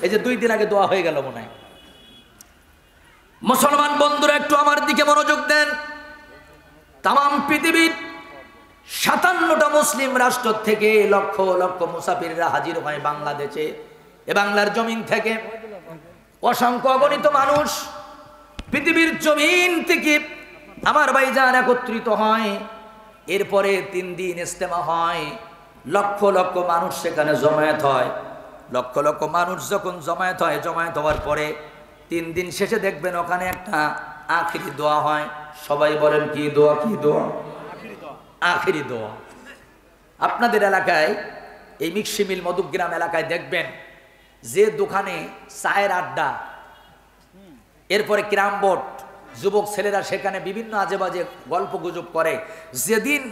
এই যে 2 দিন আগে দোয়া হয়ে গেল মনে হয়। মুসলমান বন্ধুরা একটু আমার দিকে মনোযোগ দেন। তাম পৃথিবীর 57টা মুসলিম রাষ্ট্র থেকে লক্ষ লক্ষ মুসাফিররা হাজির হয় বাংলাদেশে। এ বাংলার জমিন থেকে অসংখ্য অগণিত মানুষ পৃথিবীর জমিন থেকে আমার ভাইজান একত্রিত হয়। এরপরে 3 দিন ইজতেমা হয়, লক্ষ লক্ষ মানুষ সেখানে জমায়েত হয়। লক্ষ লক্ষ মানুষ যখন জমায়েত হয়, জমায়েত হওয়ার পরে 3 দিন শেষে দেখবেন ওখানে একটা আখিরি দোয়া হয়। সবাই বলেন কি দোয়া? কি দোয়া? আখিরি দোয়া। আপনাদের এলাকায় এই মিক্সিমিল মধুগ্রাম এলাকায় দেখবেন যে দোকানে চায়ের আড্ডা, এরপরে ক্যারাম বোর্ড, যুবক ছেলেরা সেখানে বিভিন্ন আজেবাজে গল্প গুজব করে। যেদিন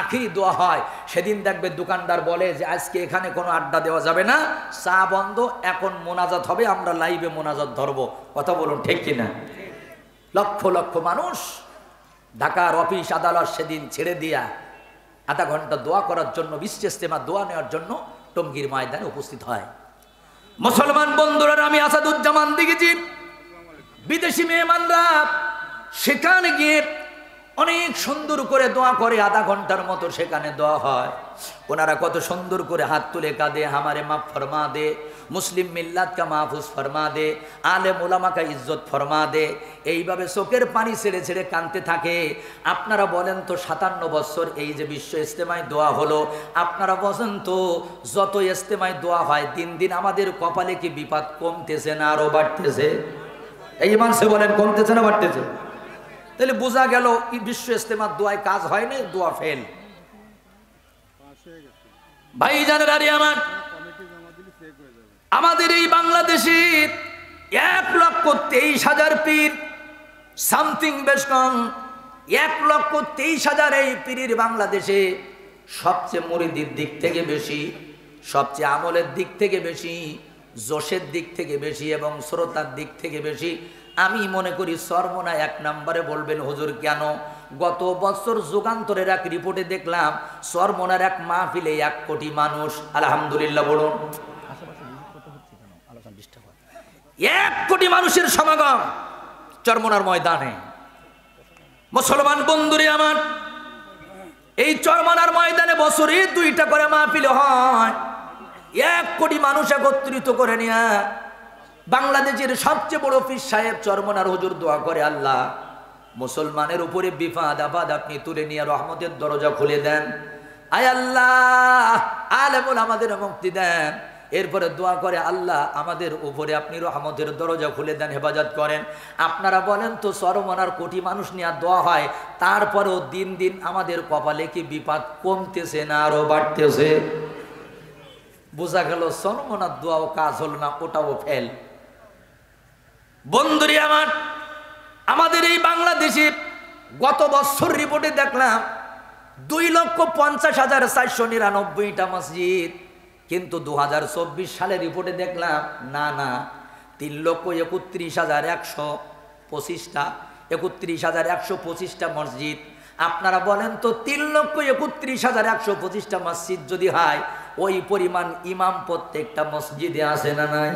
আখিরি দোয়া হয় সেদিন দেখবে দোকানদার বলে যে আজকে এখানে কোনো আড্ডা দেওয়া যাবে না, চা বন্ধ, এখন মোনাজাত হবে, আমরা লাইভে মোনাজাত ধরবো। কথা বলুন ঠিক কিনা? লক্ষ লক্ষ মানুষ ঢাকার অফিস আদালত সেদিন ছেড়ে দিয়া আধা ঘন্টা দোয়া করার জন্য, বিশ্ব ইজতেমা দোয়া নেওয়ার জন্য টঙ্গীর ময়দানে উপস্থিত হয়। মুসলমান বন্ধুরা, আমি আসাদুজ্জামান দেখেছি বিদেশি মেহমানরা সেখানে গিয়ে অনেক সুন্দর করে দোয়া করে, আধা ঘন্টার মতো সেখানে দোয়া হয়। ওনারা কত সুন্দর করে হাত তুলে কাঁদে, হামারে মাফ ফরমা দে, মুসলিম মিল্লাত কা মাহফুজ ফরমা দে, আলেম উলামা কা ইজ্জত ফরমা দে, এইভাবে চোখের পানি ছেড়ে ছেড়ে কাঁদতে থাকে। আপনারা বলেন তো 57 বছর এই যে বিশ্ব ইজতেমায় দোয়া হলো, আপনারা বলেন তো যত ইজতেমায় দোয়া হয় দিন দিন আমাদের কপালে কি বিপদ কমতেছে না আরো বাড়তেছে? এই মানুষে বলেন কমতেছে না বাড়তেছে? তাহলে বোঝা গেল বিশ্ব ইজতেমার দোয়ায় কাজ হয় না, দোয়া ফেল। ভাইজানেরা রে আমার, আমাদের এই বাংলাদেশে 1,23,000 পীর, সামথিং বেশ কম 1,23,000 এই পীরের বাংলাদেশে সবচেয়ে মুরিদির দিক থেকে বেশি, সবচেয়ে আমলের দিক থেকে বেশি, জোশের দিক থেকে বেশি এবং শ্রোতার দিক থেকে বেশি। আমি মনে করি সরমনা 1 নম্বরে। বলবেন হুজুর কেন? গত বছর যুগান্তরের এক রিপোর্টে দেখলাম সরমনার এক মাহফিলে 1 কোটি মানুষ। আলহামদুলিল্লাহ বলুন। 1 কোটি মানুষের সমাগম চরমনার ময়দানে। মুসলমান বন্ধুরে আমার, এই চরমনার ময়দানে বছরে 2টা করে মাহফিল হয়। 1 কোটি মানুষ একত্রিত করে নিয়ে বাংলাদেশের সবচেয়ে বড় পীর সাহেব চরমনার হুজুর দোয়া করে, আল্লাহ মুসলমানের উপরে বিপদ আপদ আপনি তুলে নিয়ে রহমতের দরজা খুলে দেন। আয় আল্লাহ আলেমুল আমাদের মুক্তি দেন। এরপরে দোয়া করে, আল্লাহ আমাদের উপরে আপনি রহমতের দরজা খুলে দেন, হেফাজত করেন। আপনারা বলেন তো চরমনার কোটি মানুষ নিয়ে দোয়া হয়, তারপরেও দিন দিন আমাদের কপালে কি বিপদ কমতেছে না আরো বাড়তেছে? বোঝা গেল চরমনার দোয়াও কাজ হল না, ওটাও ফেল। বন্ধুরি আমার, আমাদের এই বাংলাদেশে গত বছর রিপোর্টে দেখলাম 2,50,499টা মসজিদ, কিন্তু 2024 সালের রিপোর্টে দেখলাম না 3,31,125টা 31,125টা মসজিদ। আপনারা বলেন তো 3,31,125টা মসজিদ যদি হয়, ওই পরিমাণ ইমাম প্রত্যেকটা মসজিদে আছে না নাই?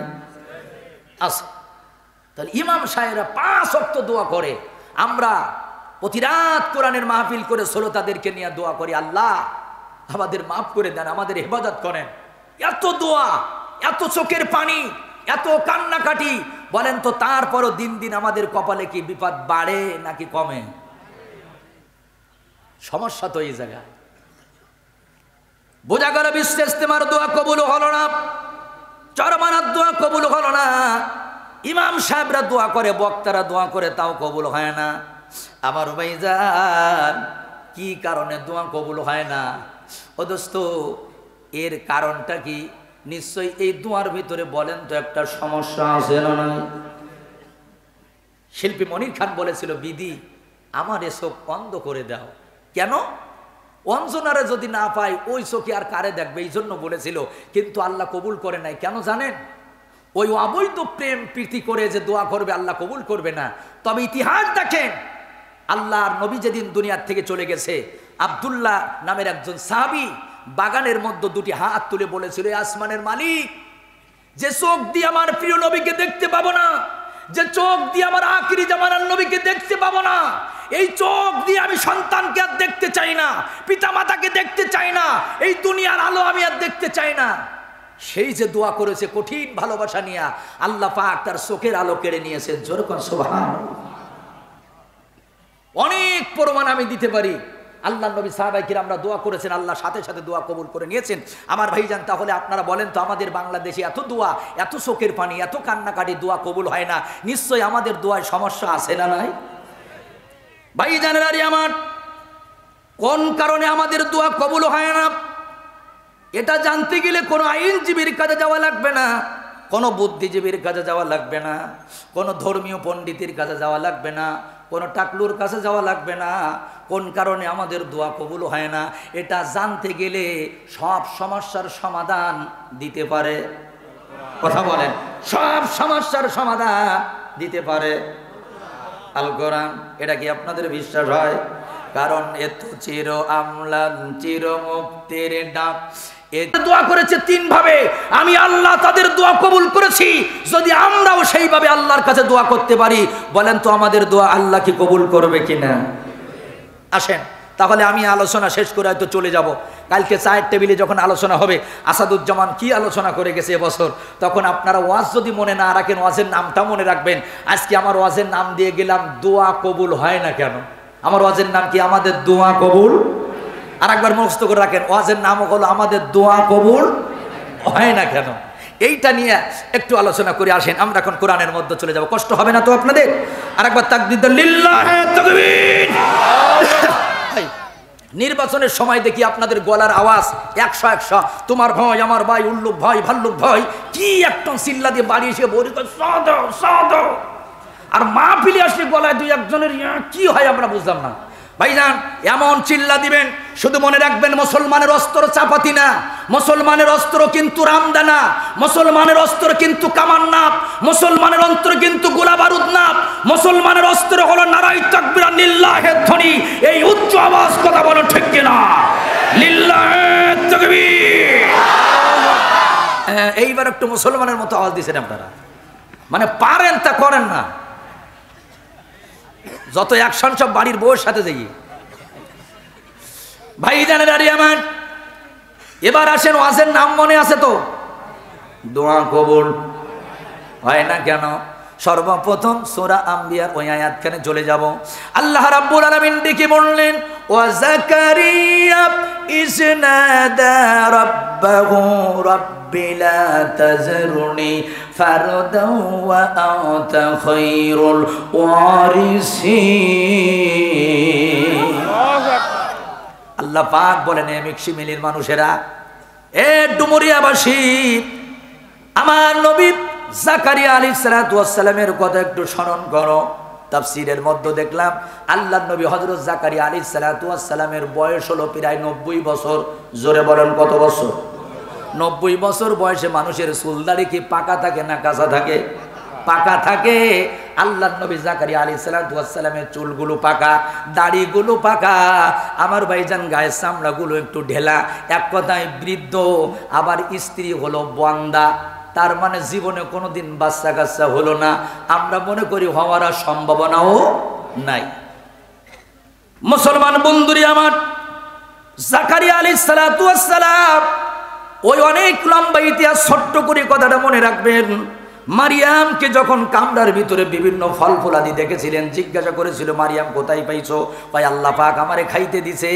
আছে। তাহলে ইমাম সাহেবরা 5 ওয়াক্ত দোয়া করে। আমরা প্রতি রাত কোরআনের মাহফিল করে শ্রোতাদেরকে নিয়ে দোয়া করি, আল্লাহ আমাদের মাফ করে দেন, আমাদের হেফাজত করেন। এত দোয়া, এত চোখের পানি, এত কান্নাকাটি, বলেন তো তারপরও দিন দিন আমাদের কপালে কি বিপদ বাড়ে নাকি কমে? সমস্যা তো এই জায়গায়। বোঝা গেল বিশ্ব ইজতেমার দোয়া কবুল হলো না, চরমানার দোয়া কবুল হলো না, ইমাম সাহেবরা দোয়া করে, বক্তারা দোয়া করে, তাও কবুল হয় না। আমার ভাইজান, কি কারণে দোয়া কবুল হয় না? ও দোস্ত, এর কারণটা কি? নিশ্চয়ই এই দোয়ার ভিতরে বলেন তো একটা সমস্যা আছে না? শিল্পী মনির খান বলেছিল, বিধি আমার এ চোখ অন্ধ করে দাও। কেন? অঞ্জনারে যদি না পাই ওই চোখে আর কারে দেখবে, এই জন্য বলেছিল। কিন্তু আল্লাহ কবুল করে নাই। কেন জানেন? ওই অবৈধ প্রেম প্রীতি করে যে দোয়া করবে আল্লাহ কবুল করবে না। তবে ইতিহাস দেখেন, আল্লাহর নবী যেদিন দুনিয়ার থেকে চলে গেছে, আব্দুল্লাহ নামের একজন সাহাবী বাগানের মধ্যে দুটি হাত তুলে বলেছিল, আসমানের মালিক, যে চোখ দিয়ে আমার প্রিয় নবীকে দেখতে পাবো না, যে চোখ দিয়ে আমার আখিরি জামানার নবীকে দেখতে পাবো না, এই চোখ দিয়ে আমি সন্তানকে আর দেখতে চাই না, পিতা মাতাকে দেখতে চাই না, এই দুনিয়ার আলো আমি আর দেখতে চাই না। সেই যে দোয়া করেছে কঠিন ভালোবাসা নিয়ে, আল্লাহ পাক তার চোখের আলো কেড়ে নিয়েছেন। জোরে কোন সুবহানাল্লাহ। অনেক প্রমাণ আমি দিতে পারি। আল্লাহ নবী সাহাবায়ে কিরামরা দোয়া করেছেন, আল্লাহ সাথে সাথে দোয়া কবুল করে নিয়েছেন। আমার ভাইজান, তাহলে আপনারা বলেন তো, আমাদের বাংলাদেশে এত দোয়া, এত চোখের পানি, এত কান্নাকাটি, দোয়া কবুল হয় না, নিশ্চয়ই আমাদের দোয়ায় সমস্যা আছে না নাই? ভাইজানেরা আমার, কোন কারণে আমাদের দোয়া কবুল হয় না এটা জানতে গেলে কোনো আইনজীবীর কাছে যাওয়া লাগবে না, কোনো বুদ্ধিজীবীর কাছে যাওয়া লাগবে না, কোনো ধর্মীয় পণ্ডিতের কাছে যাওয়া লাগবে না, কোনো টাকলুর কাছে যাওয়া লাগবে না। কোন কারণে আমাদের দোয়া কবুল হয় না এটা জানতে গেলে সব সমস্যার সমাধান দিতে পারে। কথা বলেন, সব সমস্যার সমাধান দিতে পারে আল কোরআন। এটা কি আপনাদের বিশ্বাস হয়? কারণ এত চির আমলান চির মুক্তির ডাক, দোয়া করেছে তিন ভাবে, আমি আল্লাহ তাদের দোয়া কবুল করেছি। যদি আমরাও সেইভাবে আল্লাহর কাছে দোয়া করতে পারি, বলেন তো আমাদের দোয়া আল্লাহ কি কবুল করবে কিনা? আসেন তাহলে আমি আলোচনা শেষ করে হয়তো চলে যাব। কালকে চায়ের টেবিলে যখন আলোচনা হবে, আসাদুজ্জামান কি আলোচনা করে গেছে এবছর, তখন আপনারা ওয়াজ যদি মনে না রাখেন, ওয়াজের নামটা মনে রাখবেন। আজকে আমার ওয়াজের নাম দিয়ে গেলাম, দোয়া কবুল হয় না কেন? আমার ওয়াজের নাম কি? আমাদের দোয়া কবুল। আর একবার মুখস্থ করে রাখেন, ওয়াজের নাম হলো আমাদের দোয়া কবুল হয় না কেন। এইটা নিয়ে একটু আলোচনা করে আসেন। আমরা এখন কোরআনের মধ্যে চলে যাব, কষ্ট হবে না তো আপনাদের? আর একবার তাকবীর দেন, লিল্লাহি তাকবীর। নির্বাচনের সময় দেখি আপনাদের গলার আওয়াজ 100 তোমার ভয় আমার ভাই, উল্লুক ভয়, ভাল্লুক ভয়, কি একটা চিল্লা দিয়ে বাড়ি এসে বলি সাদা, আর মাহফিলে আসলে গলায় দুই একজনের কি হয় আমরা বুঝলাম না। ভাইজান, এমন চিল্লা দিবেন, শুধু মনে রাখবেন, মুসলমানের অস্ত্র চাপাতি না, মুসলমানের অস্ত্র কিন্তু রামদানা, মুসলমানের অস্ত্র কিন্তু কামান না, মুসলমানের অস্ত্র কিন্তু গোলা বারুদ না, মুসলমানের অস্ত্র হলো নারায়ে তাকবীর লিল্লাহির ধ্বনি। এই উচ্চ আওয়াজ কথা বলো ঠিক কিনা? লিল্লাহি তাকবীর। এইবার একটু মুসলমানের মতো আওয়াজ দিয়েছেন আপনারা, মানে পারেন তা করেন না। যত অ্যাকশন সব বাড়ির বউয়ের সাথে যাই। ভাইজানের আমার, এবার আসেন, ওয়াজের নাম মনে আছে তো? দোয়া কবুল হয় না কেন? সর্বপ্রথম সূরা আম্বিয়ার ওই আয়াতখানে চলে যাব। আল্লাহ রাব্বুল আলামিন ডেকে বললেন, ওয়া যাকারিয়া ইয নাদা রাব্বাহু রাব্বি লা তাযরুনি ফারদাও ওয়া আনতা খায়রুল ওয়ারিসিন। আল্লাহ পাক বলেন, এ মিক্সিমিলির মানুষেরা, এ ডুমুরিয়াবাসী, আমার নবী জাকারিয়া আলাইহিস সালাতু ওয়াস সালামের কথা একটু স্মরণ করো। তাফসীরের মধ্যে দেখলাম আল্লাহর নবী হযরত জাকারিয়া আলাইহিস সালাতু ওয়াস সালামের বয়স হলো প্রায় 90 বছর। জোরে বলেন কত বছর? 90 বছর বয়সে মানুষের চুলদাড়ি কি পাকা থাকে না কাঁচা থাকে? পাকা থাকে। আল্লাহর নবী জাকারিয়া আলাইহিস সালাতু ওয়াস সালামের চুলগুলো পাকা, দাড়িগুলো পাকা, আমার ভাইজান গায়ের চামড়াগুলো একটু ঢেলা, এক কথায় বৃদ্ধ, আবার স্ত্রী হলো বন্দা। তার মানে জীবনে কোনোদিন বাচ্চা কাচ্চা হলো না, আমরা মনে করি হওয়ার সম্ভাবনাও নাই। মুসলমান বন্ধুরি আমার, জাকারিয়া আলাইহিস সালাতু ওয়াস সালাম, ওই অনেক লম্বা ইতিহাস, ছোট্ট করে কথাটা মনে রাখবেন। মারিয়ামকে যখন কামরার ভিতরে বিভিন্ন ফল ফলাদি দেখেছিলেন, জিজ্ঞাসা করেছিল মারিয়াম কোথায় পাইছো? ভাই আল্লাহ পাক আমারে খাইতে দিছে।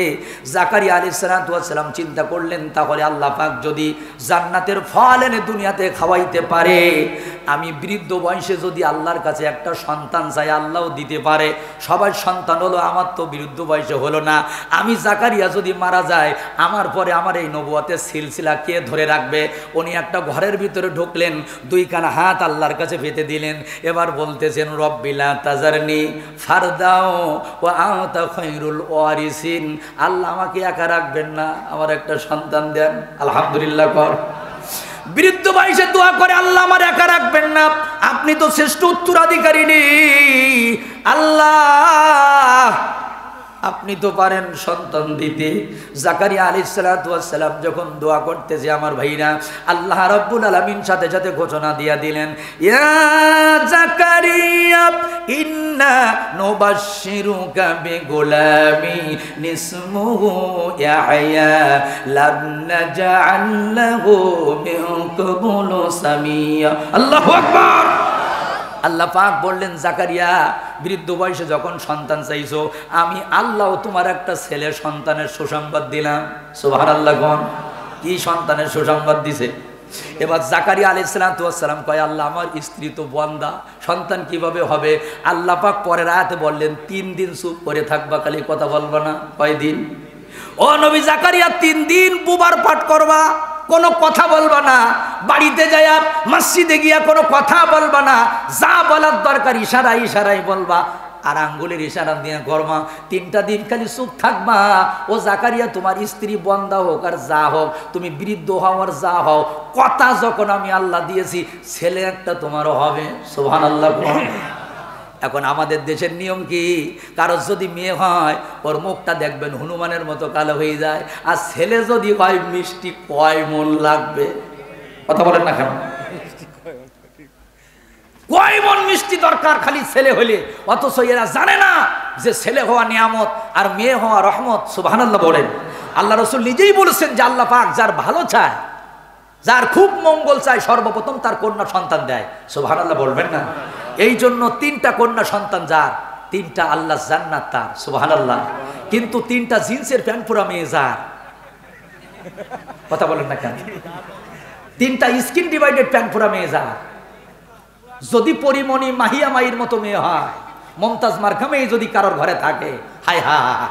জাকারিয়া আলাইহিস সালাম চিন্তা করলেন, তাহলে আল্লাহ পাক যদি জান্নাতের ফল এনে দুনিয়াতে খাওয়াইতে পারে, আমি বৃদ্ধ বয়সে যদি আল্লাহর কাছে একটা সন্তান চাই আল্লাহও দিতে পারে। সবার সন্তান হলো, আমার তো বৃদ্ধ বয়সে হলো না। আমি জাকারিয়া যদি মারা যায়, আমার পরে আমার এই নবুয়তের সিলসিলা কে ধরে রাখবে? উনি একটা ঘরের ভিতরে ঢুকলেন, দুই কানা হাত আল্লাহর কাছে পেতে দিলেন, এবার বলতেছেন রব্বিলা তাজারনি ফারদাও ওয়া আনতা খায়রুল ওয়ারিসিন। আল্লাহ আমাকে একা রাখবেন না, আমার একটা সন্তান দেন। আলহামদুলিল্লাহ কর। বৃদ্ধ বয়সে দোয়া করে, আল্লাহ আমার একা রাখবেন না, আপনি তো শ্রেষ্ঠ উত্তরাধিকারী নেই, আল্লাহ আপনি তো পারেন সন্তান দিতে। জাকারিয়া আলাইহিস সালাম যখন দোয়া করতেছে, আমার ভাইরা, আল্লাহ রাব্বুল আলামিন সাথে সাথে ঘোষণা দিয়া দিলেন, ইয়া জাকারিয়া ইন্না নুবাশশিরুকা বিগুলামি ইসমুহু ইয়াহইয়া লাম নাজআল লাহু মিন ক্বাবলু সামিয়া। আল্লাহু আকবার। আল্লাহ পাক বললেন, জাকারিয়া বৃদ্ধ বয়সে যখন সন্তান চাইছো, আমি আল্লাহ তোমার একটা ছেলে সন্তানের সুসংবাদ দিলাম। সুবহানাল্লাহ। কোন কি সন্তানের সুসংবাদ দিছে? এবার জাকারিয়া আলাইহিস সালাম কয়, আল্লাহ আমার স্ত্রী তো বন্দা, সন্তান কিভাবে হবে? আল্লাহ পাক পরের আয়াতে বললেন, 3 দিন চুপ করে থাকবা, খালি কথা বলবা না। কয়দিন? ও নবী জাকারিয়া, 3 দিন বুবার পাঠ করবা, কোনো কথা বলবা না। বাড়িতে যাইয়া মসজিদে গিয়া কোনো কথা বলবা না, যা বলার দরকার ইশারায় ইশারায় বলবা, আর আঙ্গুলের ইশারা দিয়ে করবা। 3টা দিন খালি চুপ থাকবা। ও জাকারিয়া, তোমার স্ত্রী বন্দা হোক আর যা হোক, তুমি বৃদ্ধ হও আর যা হও, কথা যখন আমি আল্লাহ দিয়েছি, ছেলে একটা তোমারও হবে। সুবহানাল্লাহ। এখন আমাদের দেশের নিয়ম কি, কারো যদি মেয়ে হয়, ওর মুখটা দেখবেন হনুমানের মতো কালো হয়ে যায়, আর ছেলে যদি হয় মিষ্টি কয় মন লাগবে? কথা বলেন না কেন? কয় মন মিষ্টি দরকার খালি ছেলে হলে, অথচ এরা জানে না যে ছেলে হওয়া নিয়ামত আর মেয়ে হওয়া রহমত। সুবহানাল্লাহ বলেন। আল্লাহ রাসূল নিজেই বলেছেন যে আল্লাহ পাক যার ভালো চায়, যার খুব মঙ্গল চায়, সর্বপ্রথম তার কন্যা সন্তান দেয়। সুবহানাল্লাহ বলবেন না? এই জন্য 3টা কন্যা সন্তান যার, 3টা আল্লাহ জান্নাত তার। সুবহানাল্লাহ। কিন্তু 3টা জিন্সের প্যান্ট পরা মেয়ে যার। কথা বলেন না কেন? 3টা স্কিন ডিভাইডেড প্যান্ট পরা মেয়ে যার। যদি পরিমণি মাহিয়া মাইর মতো মেয়ে হয়, মমতাজ মার্কা মেয়ে যদি কারোর ঘরে থাকে, হায় হায়,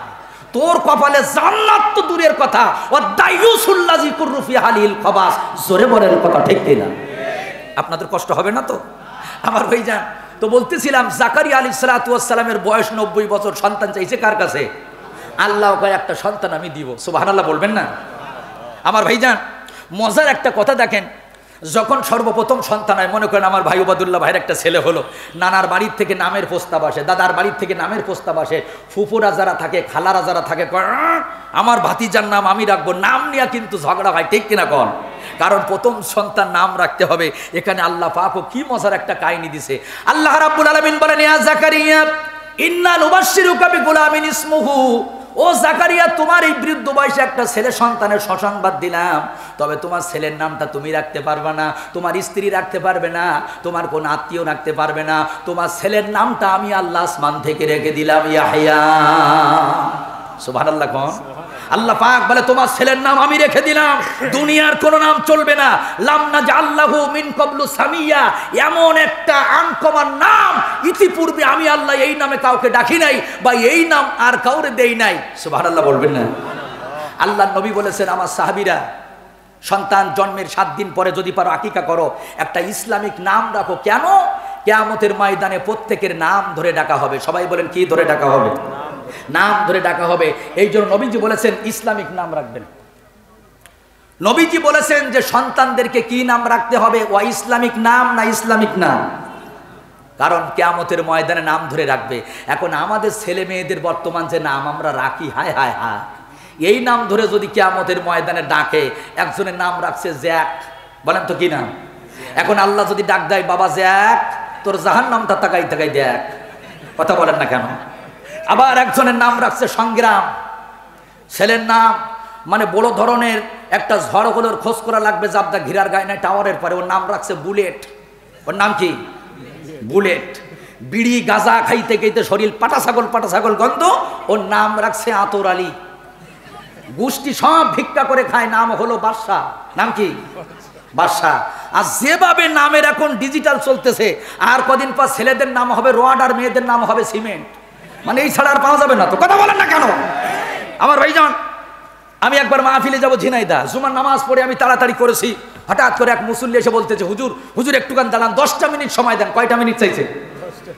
তোর কপালে জান্নাত তো দূরের কথা, ও দায়ুসুল্লাজি কুররুফি হালিল খবাস। জোরে বলেন কথা ঠিক কিনা? আপনাদের কষ্ট হবে না তো? আমার ভাইজান, তো বলতেছিলাম জাকারিয়া আলাইহিস সালামের বয়স 90 বছর, সন্তান চাইছে কার কাছে? আল্লাহ কয় একটা সন্তান আমি দিব। সুবহানাল্লাহ বলবেন না? আমার ভাইজান, মজার একটা কথা দেখেন, যখন সর্বপ্রথম সন্তান হয়, মনে করেন আমার ভাই ওবাদুল্লাহ ভাইয়ের একটা ছেলে হলো, নানার বাড়ির থেকে নামের প্রস্তাব আসে, দাদার বাড়ির থেকে নামের প্রস্তাব আসে, ফুফুরা যারা থাকে, খালারা যারা থাকে, আমার ভাতিজার নাম আমি রাখবো, নাম নিয়ে কিন্তু ঝগড়া হয়, ঠিক কিনা কন? কারণ প্রথম সন্তান নাম রাখতে হবে। এখানে আল্লাহ পাকও কি মজার একটা কাহিনী দিছে। আল্লাহ রাব্বুল আলামিন বলেন, ইয়া জাকারিয়া ইন্না নুবাশশিরুকা বিগুলামিন ইসমুহু। ও জাকারিয়া, তোমার এই বৃদ্ধ বয়সে একটা ছেলে সন্তানের সুসংবাদ দিলাম, তবে তোমার ছেলের নামটা তুমি রাখতে পারবে না, তোমার স্ত্রী রাখতে পারবে না, তোমার কোন আত্মীয় রাখতে পারবে না। তোমার ছেলের নামটা আমি আল্লাহ আসমান থেকে রেখে দিলাম, ইয়াহইয়া। সুবহানাল্লাহ। কোন আল্লাহ পাক বলে, তোমার ছেলের নাম আমি রেখে দিলাম, দুনিয়ার কোন নাম চলবে না। লাম নাজআল্লাহু মিন ক্বাবলু সামিয়া, এমন একটা আনকমন নাম ইতিপূর্বে আমি আল্লাহ এই নামে কাউকে ডাকি নাই, বা এই নাম আর কাউরে দেই নাই। সুবহানাল্লাহ বলবেন না? আল্লাহর নবী বলেছেন, আমার সাহাবীরা, সন্তান জন্মের 7 দিন পরে যদি পারো আকিকা করো, একটা ইসলামিক নাম রাখো। কেন? কিয়ামতের ময়দানে প্রত্যেকের নাম ধরে ডাকা হবে। সবাই বলেন, কি ধরে ডাকা হবে? নাম ধরে ডাকা হবে। এই জন্য নবীজি বলেছেন ইসলামিক নাম রাখবেন। নবীজি বলেছেন যে সন্তানদেরকে কি নাম রাখতে হবে? ও ইসলামিক নাম না ইসলামিক নাম? কারণ কিয়ামতের ময়দানে নাম ধরে রাখবে। এখন আমাদের ছেলে মেয়েদের বর্তমান যে নাম আমরা রাখি, হায় হায় হায়, এই নাম ধরে যদি কিয়ামতের ময়দানে ডাকে, একজনের নাম রাখছে জ্যাক, বলেন তো কি নাম? এখন আল্লাহ যদি ডাক দেয়, বাবা জ্যাক, তোর জাহান্নামটা তাকাই তাকাই দেখ। কথা বলেন না কেন? আবার একজনের নাম রাখছে সংগ্রাম, ছেলের নাম মানে বড় ধরনের একটা ঝড় হলোর খোঁজ করা লাগবে, জাবদা ঘিরার গায়ে নাই টাওয়ারের পরে, ওর নাম রাখছে বুলেট। ওর নাম কি? বুলেট। বিড়ি গাঁজা খাইতে খাইতে শরীর পাটা ছাগল গন্ধ, ওর নাম রাখছে আতর আলী। গোষ্ঠী সব ভিক্ষা করে খায়, নাম হলো বাদশা। নাম কি? বাদশা। আর যেভাবে নামের এখন ডিজিটাল চলতেছে, আর কদিন পর ছেলেদের নাম হবে রড আর মেয়েদের নাম হবে সিমেন্ট। মানে এই ছাড়া আর পাওয়া যাবে না। তো কথা বলেন না কেন? আমার ভাইজান, আমি একবার মাহফিলে যাবো ঝিনাইদহ, জুমার নামাজ পড়ে আমি তাড়াতাড়ি করেছি, হঠাৎ করে এক মুসল্লি এসে বলতেছে, হুজুর একটুখান দাঁড়ান, 10টা মিনিট সময় দেন। কয়টা মিনিট চাইছে?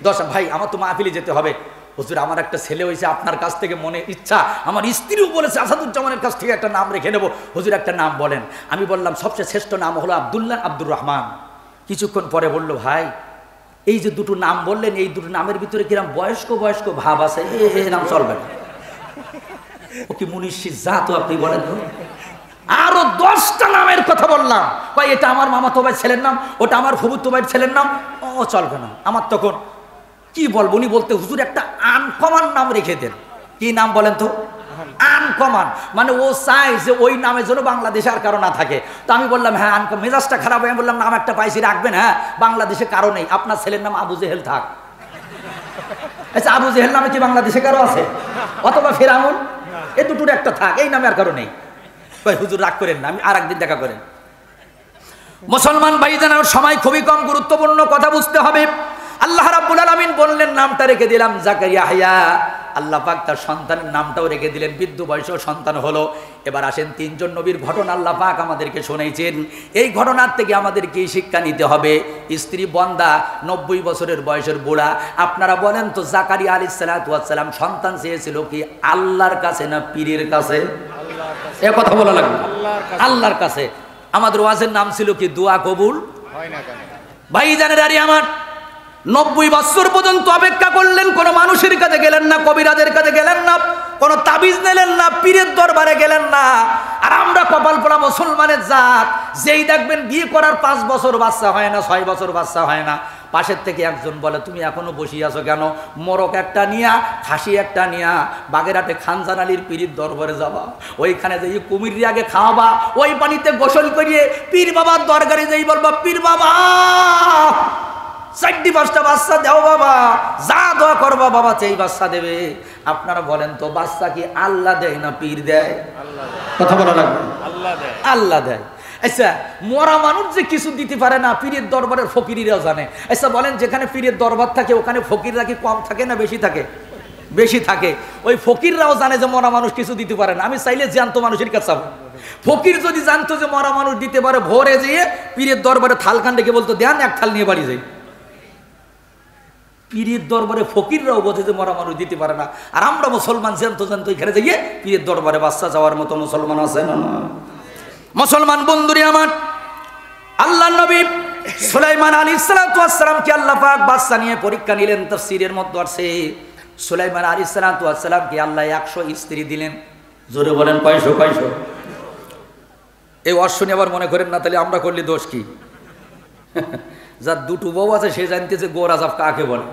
10। ভাই আমার তো মাহফিলে যেতে হবে। হুজুর আমার একটা ছেলে হয়েছে, আপনার কাছ থেকে মনে ইচ্ছা, আমার স্ত্রীও বলেছে আসাদুজ্জামানের কাছ থেকে একটা নাম রেখে নেবো, হুজুর একটা নাম বলেন। আমি বললাম সবচেয়ে শ্রেষ্ঠ নাম হলো আব্দুল্লাহ আব্দুর রহমান। কিছুক্ষণ পরে বলল, ভাই এই যে দুটো নাম বললেন, এই দুটো নামের ভিতরে কিরম বয়স্ক ভাব আছে, এই নাম চলবে না। ও কি মুনিশি যা তো আপনি বলেন। আরো 10টা নামের কথা বললাম, কয় এটা আমার মামাতো ভাইয়ের ছেলের নাম, ওটা আমার ফুফুতো ভাইয়ের ছেলের নাম, ও চলবে না। আমার তখন কি বলবো, উনি বলতে, হুজুর একটা আনকমন নাম রেখে দেন। কি নাম বলেন তো? আনকমন। মানে ও চাই যে ওই নামের জন্য বাংলাদেশে আর কারো না থাকে। তো আমি বললাম হ্যাঁ আনকমন। মেজাজটা খারাপ হয়ে বললাম, নাম একটা পাইছি, রাখবেন? হ্যাঁ, বাংলাদেশে কারো নেই, আপনার ছেলের নাম আবু জেহেল থাক। আচ্ছা, আবু জেহেল নামে কি বাংলাদেশে কারো আছে? অথবা ফেরাউন, এ দুটোর একটা থাক, এই নামে আর কারো নেই। হুজুর রাগ করেন না, আমি আর একদিন দেখা করেন। মুসলমান ভাইজান, সময় খুবই কম, গুরুত্বপূর্ণ কথা বুঝতে হবে। আল্লাহ রাব্বুল আলামিন বললেন নামটা রেখে দিলাম জাকারিয়া ইয়াহইয়া। আল্লাহ পাক তার সন্তানের নামটাও রেখে দিলেন, বৃদ্ধ বয়সেও সন্তান হলো। এবার আসেন 3জন নবীর ঘটনা আল্লাহ পাক আমাদেরকে শুনাইছেন। এই ঘটনার থেকে আমাদেরকে শিক্ষা নিতে হবে। স্ত্রী বন্দা, 90 বছরের বয়সের বুড়া। আপনারা বলেন তো, জাকারিয়া আলাইহিস সালাতু ওয়াস সালাম সন্তান চেয়েছিল কি আল্লাহর কাছে না পীরের কাছে? এ কথা বলা লাগবে। আল্লাহর কাছে। আমাদের ওয়াজের নাম ছিল কি দোয়া কবুল হয় না কেন? ভাইজানের আরে আমার 90 বছর পর্যন্ত অপেক্ষা করলেন, কোনো মানুষের কাছে গেলেন না, কবিরাজের কাছে গেলেন না, কোনো তাবিজ নিলেন না, পীরের দরবারে গেলেন না। আর আমরা কপাল পোড়া মুসলমানের জাত, যেই দেখবেন বিয়ে করার 5 বছর বাচ্চা হয় না, 6 বছর বাচ্চা হয় না, পাশের থেকে একজন বলে, তুমি এখনো বসে আছো কেন? মোরগ একটা নিয়া, খাসি একটা নিয়া বাগেরহাটে খানজান আলীর পীরের দরবারে যাবা, ওইখানে যেই কুমির আগে খাওয়াবা, ওই পানিতে গোসল করিয়ে পীর বাবার দরবারে যেই বলবা, পীর বাবা 4-5টা বাচ্চা দাও বাবা, যা দোয়া করবা বাবা সেই বাচ্চা দেবে। আপনারা বলেন তো, বাচ্চা কি আল্লাহ দেয় না পীর দেয়? কথা বলা লাগবে। আল্লাহ দেয়। আচ্ছা, মরা মানুষ যে কিছু দিতে পারে না, পীরের দরবারের ফকিরিরাও জানে। আচ্ছা বলেন, যেখানে পীরের দরবার থাকে ওখানে ফকিররা কি কম থাকে না বেশি থাকে? বেশি থাকে। ওই ফকিররাও জানে যে মরা মানুষ কিছু দিতে পারে না। আমি চাইলে জানতো মানুষের কাছে যাবো। ফকির যদি জানতো যে মরা মানুষ দিতে পারে, ভোরে যেয়ে পীরের দরবারে থালখান ডেকে বলতো, দেন এক থাল নিয়ে বাড়ি যাই। পীরের দরবারে ফকিররাও বোঝে যে মরা মানুষ দিতে পারে না। আর আমরা মুসলমান জানতো এখানে যাইয়ে পীরের দরবারে বাচ্চা যাওয়ার মতো মুসলমান আছে না? মুসলমান বন্ধুরে আমার, আল্লাহর নবী সুলাইমান আলাইহিস সালাতু ওয়াস সালামকে আল্লাহ পাক বাচ্চা নিয়ে পরীক্ষা নিলেন। তাফসীরের মধ্যে আছে সুলাইমান আলাইহিস সালাতু ওয়াস সালামকে আল্লাহ 100 স্ত্রী দিলেন। জোরে বলেন কয়শো? এই অশ্বনি আবার মনে করেন না তাহলে আমরা করলে দোষ কি? যার দুটো বউ আছে সে জানতেছে গো রাজাব কাকে বলে।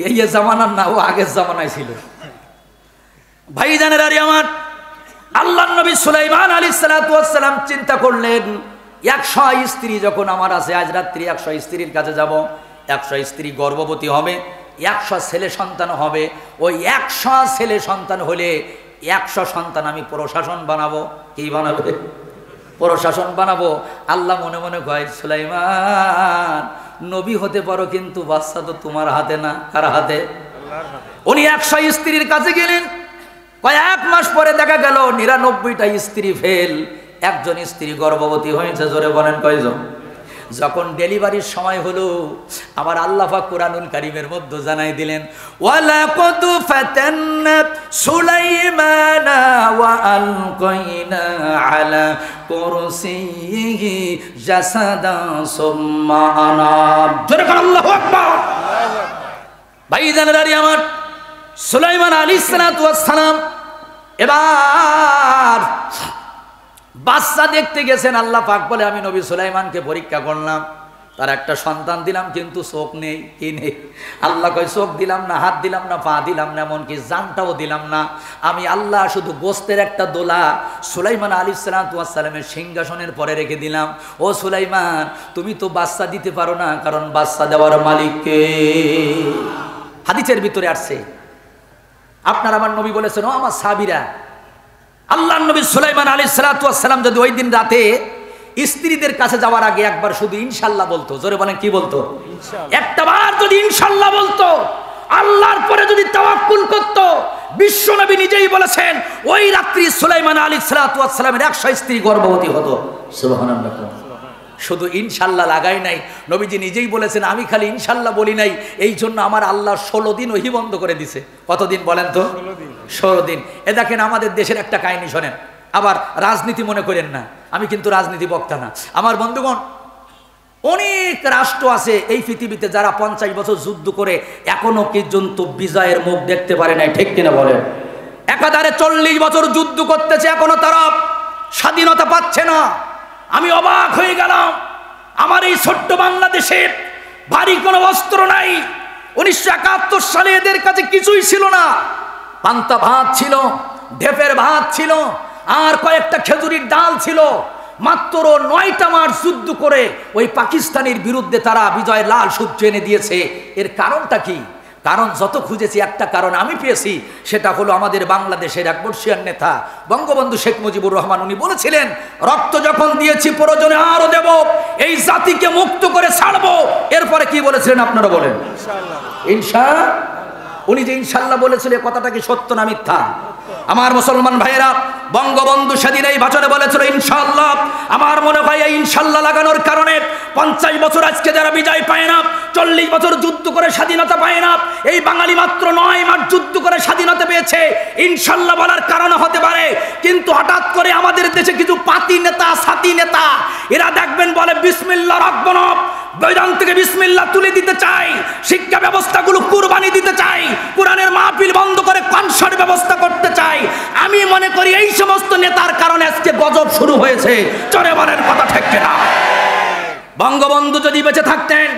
এই জামানার না, ও আগের জামানায় ছিল। ভাইজানের আরে আমার, আল্লাহর নবী সুলাইমান আলাইহিস সালাতু ওয়াস সালাম চিন্তা করলেন, 100 স্ত্রী যখন আমার আছে, আজ রাত্রি 100 স্ত্রীর কাছে যাব, 100 স্ত্রী গর্ভবতী হবে, 100 ছেলে সন্তান হবে। ওই 100 ছেলে সন্তান হলে 100 সন্তান আমি প্রশাসন বানাবো। কি বানাবে? প্রশাসন বানাবো। আল্লাহ মনে মনে কয়, সুলাইমান নবী হতে পারো, কিন্তু বাচ্চা তো তোমার হাতে না। কার হাতে? উনি 100 স্ত্রীর কাছে গেলেন। কয়েক মাস পরে দেখা গেল 99টা স্ত্রী ফেল, একজন স্ত্রী গর্ভবতী হয়েছে। জোরে বলেন কয়জন? যখন ডেলিভারির সময় হলো, আমার আল্লাহ পাক কুরআনুল কারীমের মধ্যে জানাই দিলেন, ওয়ালাকাদ ফাতান্না সুলাইমানা ওয়া আলকাইনা আলা কুরসিহি জাসাদান সুম্মা আনাব। জোরে বলেন আল্লাহু আকবার। ভাইজানেরা আমার, সুলাইমান আলাইহিস সালাতু ওয়াস সালাম এবার বাচ্চা দেখতে গেছেন। আল্লাহ পাক বলে, আমি নবী সুলাইমানকে পরীক্ষা করলাম, তার একটা সন্তান দিলাম কিন্তু চোখ নেই, কি নেই। আল্লাহ কয় চোখ দিলাম না, হাত দিলাম না, পা দিলাম না, এমনকি জানটাও দিলাম না। আমি আল্লাহ শুধু গোস্তের একটা দোলা সুলাইমান আলাইহিস সালামের সিংহাসনের পরে রেখে দিলাম। ও সুলাইমান, তুমি তো বাচ্চা দিতে পারো না, কারণ বাচ্চা দেওয়ার মালিক কে? হাদিসের ভিতরে আসছে, আপনার আমার নবী বলেছেন, ও আমার সাহাবীরা, আল্লাহর নবী সুলাইমান আলাইহিস সালাম যদি ওই দিন রাতে স্ত্রীদের কাছে যাওয়ার আগে একবার শুধু ইনশাআল্লাহ বলতো, জোরে বলেন কি বলতো? একটাবার যদি ইনশাআল্লাহ বলতো, আল্লাহর পরে যদি তাওয়াক্কুল করত, বিশ্বনবী নিজেই বলেছেন ওই রাত্রি সুলাইমান আলাইহিস সালামের 100 স্ত্রী গর্ভবতী হতো। সুবহানাল্লাহ। শুধু ইনশাআল্লাহ লাগাই নাই, নবীজি নিজেই বলেছেন আমি খালি ইনশাআল্লাহ বলি নাই, এই জন্য আমার আল্লাহ 16 দিন ওহী বন্ধ করে দিছে। কতদিন বলেন তো? 16 দিন। এ দেখেন আমাদের দেশের একটা কাহিনী শোনেন, আবার রাজনীতি মনে করেন না, আমি কিন্তু রাজনীতি বক্তা না। আমার বন্ধুগণ, অনেক রাষ্ট্র আছে এই পৃথিবীতে যারা 50 বছর যুদ্ধ করে এখনো পর্যন্ত বিজয়ের মুখ দেখতে পারে নাই, ঠিক কিনা বলেন? একাধারে 40 বছর যুদ্ধ করতেছে, এখনো তারা স্বাধীনতা পাচ্ছে না। আমি অবাক হয়ে গেলাম, আমার এই ছোট্ট বাংলাদেশে ভারী কোনো অস্ত্র নাই। 1971 সালে এদের কাছে কিছুই ছিল না, পান্তা ভাত ছিল, ঢেপের ভাত ছিল, আর কয়েকটা খেজুরির ডাল ছিল। মাত্র 9টা মাস যুদ্ধ করে ওই পাকিস্তানের বিরুদ্ধে তারা বিজয়ের লাল সূর্য এনে দিয়েছে। এর কারণটা কি? কারণ যত খুঁজেছি একটা কারণ আমি পেয়েছি, সেটা হলো আমাদের বাংলাদেশের এক বর্ষীয়ান নেতা বঙ্গবন্ধু শেখ মুজিবুর রহমান। উনি বলেছিলেন, রক্ত যখন দিয়েছি প্রয়োজনে আরো দেব, এই জাতিকে মুক্ত করে ছাড়বো। এরপরে কি বলেছিলেন আপনারা বলেন? ইনশাআল্লাহ। উনি যে ইনশাআল্লাহ বলেছিলেন, কথাটা কি সত্য না মিথ্যা? আমার মুসলমান ভাইয়েরা, বঙ্গবন্ধু সেদিন এই ভাষণে বলেছিল ইনশাআল্লাহ। আমার মনে হয় এই ইনশাআল্লাহ লাগানোর কারণে 50 বছর আজকে যারা বিজয় পায় না, 40 বছর যুদ্ধ করে স্বাধীনতা পায় না, এই বাঙালি মাত্র 9 মাস যুদ্ধ করে স্বাধীনতা পেয়েছে, ইনশাআল্লাহ বলার কারণ হতে পারে। কিন্তু হঠাৎ করে আমাদের দেশে কিছু পাতি নেতা, সাথী নেতা, এরা দেখবেন বলে বিসমিল্লাহ রাখবো না, বৈদান থেকে বিসমিল্লাহ তুলে দিতে চাই, শিক্ষা ব্যবস্থাগুলো কুরবানি দিতে চাই, কোরআনের মাহফিল বন্ধ করে কনসার্ট ব্যবস্থা করতে চাই। আমি মনে করি এই সমস্ত নেতার কারণে আজকে গজব শুরু হয়েছে। চরে বলেন কথা ঠিক কিনা? বঙ্গবন্ধু যদি বেঁচে থাকতেন,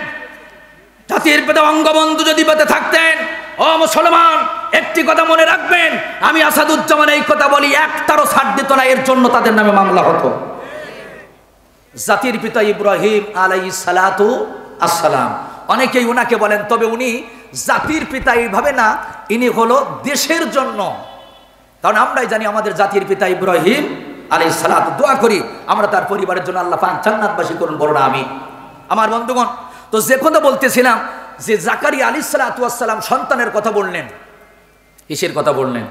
জাতির পিতা বঙ্গবন্ধু যদি বেঁচে থাকতেন, ও মুসলমান একটি কথা মনে রাখবেন, আমি আসাদুজ্জামান এই কথা বলি, একটারও ছাড় দিত না, এর জন্য তাদের নামে মামলা হতো। জাতির পিতা ইব্রাহিম আলাইহিস সালাতু আসসালাম, অনেকেই উনাকে বলেন, তবে উনি জাতির পিতা এইভাবে না, ইনি হলো দেশের জন্য। কারণ আমরাই জানি আমাদের জাতির পিতা ইব্রাহিম আলাইহিস সালাত। দোয়া করি আমরা তার পরিবারের জন্য আল্লাহ পাক জান্নাতবাসী করুন, বলো না আমিন। আমার বন্ধুগণ, তো যে কথা বলতেছিলাম, যে জাকারিয়া আলাইহিস সালাতু আসসালাম সন্তানের কথা বললেন, কিসের কথা বললেন?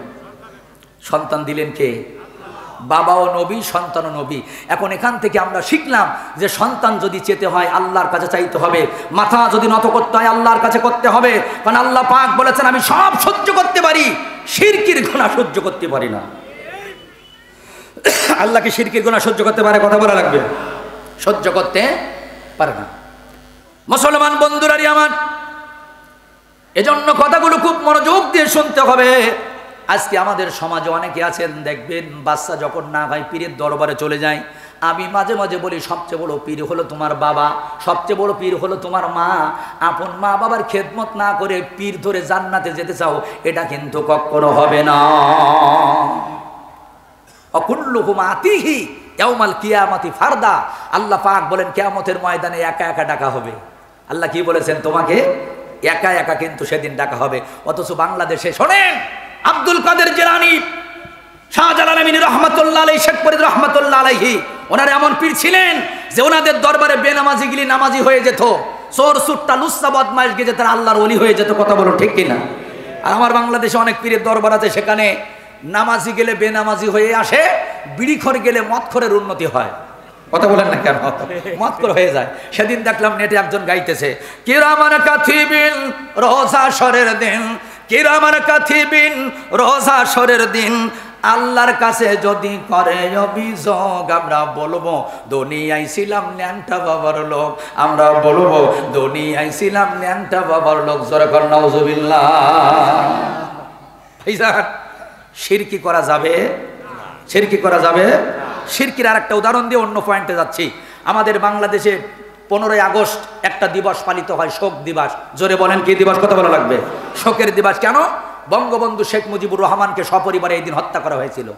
সন্তান দিলেন কে? বাবাও নবী, সন্তানও নবী। এখন এখান থেকে আমরা শিখলাম যে সন্তান যদি চেতে হয় আল্লাহর কাছে চাইতে হবে, মাথা যদি নত করতে হয় আল্লাহর কাছে করতে হবে। কারণ আল্লাহ পাক বলেছেন আমি সব সহ্য করতে পারি, শিরকির গুনাহ সহ্য করতে পারি না। আল্লাহ কি শিরকির গুনাহ সহ্য করতে পারে? কথা বলা লাগবে, সহ্য করতে পারে না। মুসলমান বন্ধুরাই আমার, এজন্য কথাগুলো খুব মনোযোগ দিয়ে শুনতে হবে। আজকে আমাদের সমাজে অনেকে আছেন, দেখবেন বাচ্চা যখন না হয় পীরের দরবারে চলে যায়। আমি মাঝে মাঝে বলি, সবচেয়ে বড় পীর হলো তোমার বাবা, সবচেয়ে বড় পীর হলো তোমার মা। আপন মা বাবার খেদমত না করে পীর ধরে জান্নাতে যেতে চাও, এটা কিন্তু কখনো হবে না। অকুল্লুকুম আতিহি ইয়াউমাল কিয়ামতি ফারদা। আল্লাহ পাক বলেন কিয়ামতের ময়দানে একা একা ডাকা হবে। আল্লাহ কি বলেছেন? তোমাকে একা একা কিন্তু সেদিন ডাকা হবে। অথচ বাংলাদেশে শোনেন, আব্দুল কাদের জিলানী, শাহজালাল আমিনী রহমাতুল্লাহ আলাইহি, শেখ ফরিদ রহমাতুল্লাহ আলাইহি, ওনারা এমন পীর ছিলেন যে ওনাদের দরবারে বেনামাজি গিলি নামাজি হয়ে যেত, চোর সুট্টা লুচ্চা বদমাইশ গিয়ে তারা আল্লাহর ওলি হয়ে যেত। কথা বলো ঠিক কিনা? আর আমার বাংলাদেশে অনেক পীরের দরবার আছে, সেখানে নামাজি গেলে বেনামাজি হয়ে আসে, বিড়িখোর গেলে মদখোরের উন্নতি হয়। কথা বলেন না কেন? মদখোর হয়ে যায়। সেদিন দেখলাম নেটে একজন গাইতেছে, কিরামান কাতিবিন রোজা শরের দিন, কিরামান কাতিবিন রোজা শরের দিন, আল্লাহর কাছে যদি করে অভিযোগ আমরা বলবো দুনিয়ায় ছিলাম ন্যাংটা বাবার লোক, আমরা বলবো দুনিয়ায় ছিলাম ন্যাংটা বাবার লোক। জোরে কর নাউজুবিল্লাহ। ভাইজান, শিরকি করা যাবে? শিরকি করা যাবে? শিরকির আর একটা উদাহরণ দিয়ে অন্য পয়েন্টে যাচ্ছি। আমাদের বাংলাদেশে 15ই আগস্ট একটা দিবস পালিত হয়, শোক দিবস। জোরে বলেন কি দিবস? কথা বলা লাগবে। শোকের দিবস কেন? বঙ্গবন্ধু শেখ মুজিবুর রহমানকে সপরিবারে এই দিন হত্যা করা হয়েছিল।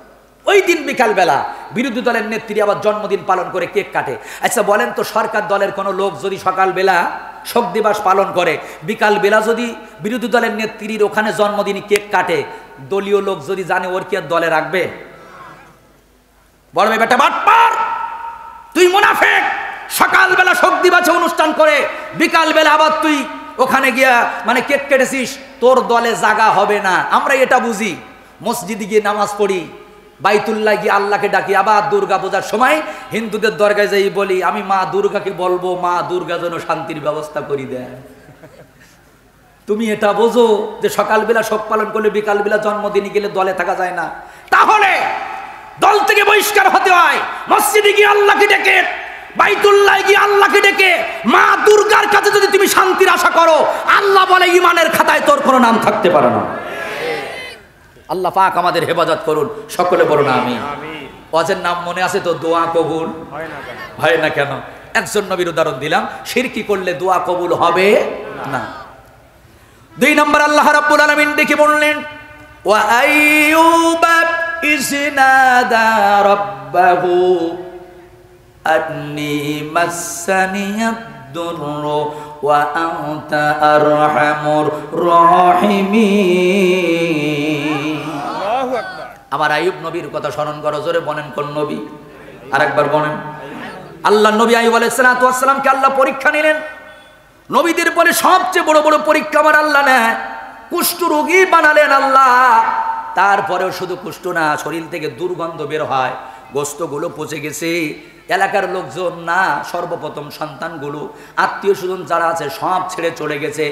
ওই দিন বিকালবেলা বিরোধী দলের নেত্রী আবার জন্মদিন পালন করে কেক কাটে। আচ্ছা বলেন তো, সরকার দলের কোনো লোক যদি সকালবেলা শোক দিবস পালন করে, বিকালবেলা যদি বিরোধী দলের নেত্রীর ওখানে জন্মদিনই কেক কাটে, দলীয় লোক যদি জানে, ওর কি আর দলে রাখবে? বলবে বেটা বাটপার, তুই মুনাফিক, সকালবেলা শোক দিবসে অনুষ্ঠান করে বিকালবেলা আবার তুই ওখানে গিয়া মানে কেক কেটেছিস, তোর দলে জায়গা হবে না। আমরা এটা বুঝি, মসজিদে গিয়ে নামাজ পড়ি, বাইতুল্লাহ গিয়ে আল্লাহকে ডাকি, আবার দুর্গা পূজার সময় হিন্দুদের দরগায় যাই বলি, আমি মা দুর্গাকে বলবো, মা দুর্গা যেন শান্তির ব্যবস্থা করি দেয়। তুমি এটা বোঝো যে সকালবেলা শোক পালন করলে বিকালবেলা জন্মদিনে গেলে দলে থাকা যায় না? তাহলে দল থেকে বহিষ্কার হতে হয়। মসজিদে গিয়ে আল্লাহকে ডেকে, বাইতুল্লাহ গিয়ে আল্লাহকে ডেকে, মা দুর্গার কাছে যদি তুমি শান্তির আশা করো, আল্লাহ বলে ইমানের খাতায় তোর কোনো নাম থাকতে পারে না। আল্লাহ পাক আমাদের হেফাজত করুন, সকলে বলুন আমিন। ওয়াজের নাম মনে আছে তো? দোয়া কবুল হয় না কেন? একজন নবীর উদাহরণ দিলাম, শিরকি করলে দোয়া কবুল হবে না। 2 নম্বর আল্লাহ রাব্বুল আলামিন ডেকে বললেন, ওয়া আইয়ুবা ইসনাদা রাব্বাহু আন্নী মাসসানিয়াদ দুররু ওয়া আনতা আরহামুর রাহিমিন। আল্লাহু আকবার। আমার আইয়ুব নবীর কথা স্মরণ করো, জোরে বলেন কোন নবী? আরেকবার বলেন। আল্লাহ নবী আইয়ুব আলাইহিস সালাতু ওয়াস সালামকে আল্লাহ পরীক্ষা নিলেন। নবীদের বলে সবচেয়ে বড় বড় পরীক্ষা আমার আল্লাহ নেয়। কুষ্ঠ রোগী বানালেন আল্লাহ। তারপরেও শুধু কুষ্ঠ না, শরীর থেকে দুর্গন্ধ বের হয়, গোস্তগুলো পচে গেছে। এলাকার লোকজন না, সর্বপ্রথম সন্তানগুলো, আত্মীয় স্বজন যারা আছে সব ছেড়ে চলে গেছে।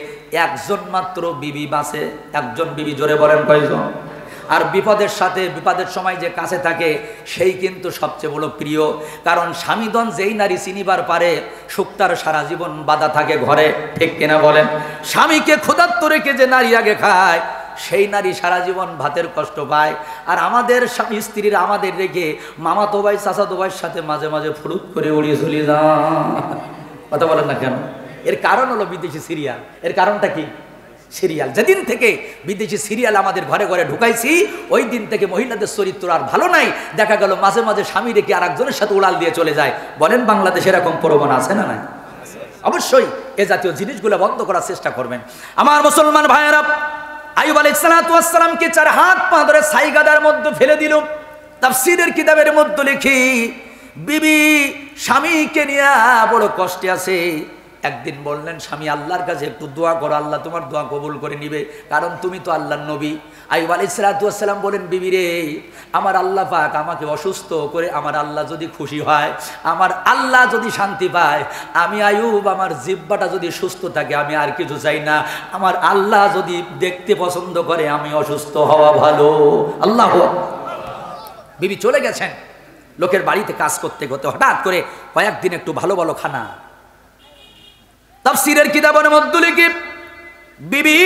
একজন মাত্র বিবি বাঁচে। একজন বিবি, জোরে বলেন কয়জন? আর বিপদের সাথে, বিপদের সময় যে কাছে থাকে সেই কিন্তু সবচেয়ে বড় প্রিয়। কারণ স্বামীদন যেই নারী চিনিবার পারে, সুক্তার সারা জীবন বাধা থাকে ঘরে, ঠিক কিনা বলেন? স্বামীকে ক্ষুধার্ত রেখে যে নারী আগে খায়, সেই নারী সারা জীবন ভাতের কষ্ট পায়। আর আমাদের স্বামী স্ত্রীরা আমাদের রেখে মামাতো ভাই চাচাতো ভাইয়ের সাথে মাঝে মাঝে ফুরুত করে উড়িয়ে চলে যায়। কথা বলেন না কেন? এর কারণ হলো বিদেশি সিরিয়াল। এর কারণটা কি? সিরিয়াল। যেদিন থেকে বিদেশি সিরিয়াল আমাদের ঘরে ঘরে ঢুকাইছি, ওই দিন থেকে মহিলাদের চরিত্র আর ভালো নাই। দেখা গেল মাঝে মাঝে স্বামী রেখে আর একজনের সাথে উড়াল দিয়ে চলে যায়। বলেন বাংলাদেশে এরকম প্রবণ আছে না নাই? অবশ্যই এ জাতীয় জিনিসগুলো বন্ধ করার চেষ্টা করবেন। আমার মুসলমান ভাইয়েরা, আইয়ুব আলাইহিস সালাতু ওয়াস সালামকে 4 হাত পা ধরে ছাইগাদার মধ্যে ফেলে দিল। তাফসীরের কিতাবের মধ্যে লিখি, বিবি স্বামীকে নিয়ে বড় কষ্টে আছে। একদিন বললেন, স্বামী আল্লাহর কাছে একটু দোয়া করো, আল্লাহ তোমার দোয়া কবুল করে নিবে, কারণ তুমি তো আল্লাহর নবী। আইয়ুব আলাইহিস সালাতু ওয়াস সালাম বলেন, বিবি রে, আমার আল্লাহ পাক আমাকে অসুস্থ করে, আমার আল্লাহ যদি খুশি হয়, আমার আল্লাহ যদি শান্তি পায়, আমি আইয়ুব আমার জিহ্বাটা যদি সুস্থ থাকে, আমি আর কিছু চাই না। আমার আল্লাহ যদি দেখতে পছন্দ করে, আমি অসুস্থ হওয়া ভালো। আল্লাহ। বিবি চলে গেছেন লোকের বাড়িতে কাজ করতে করতে, হঠাৎ করে কয়েকদিন একটু ভালো ভালো খানা। তাফসীরের কিতাবের মধ্যে লিখি, বিবি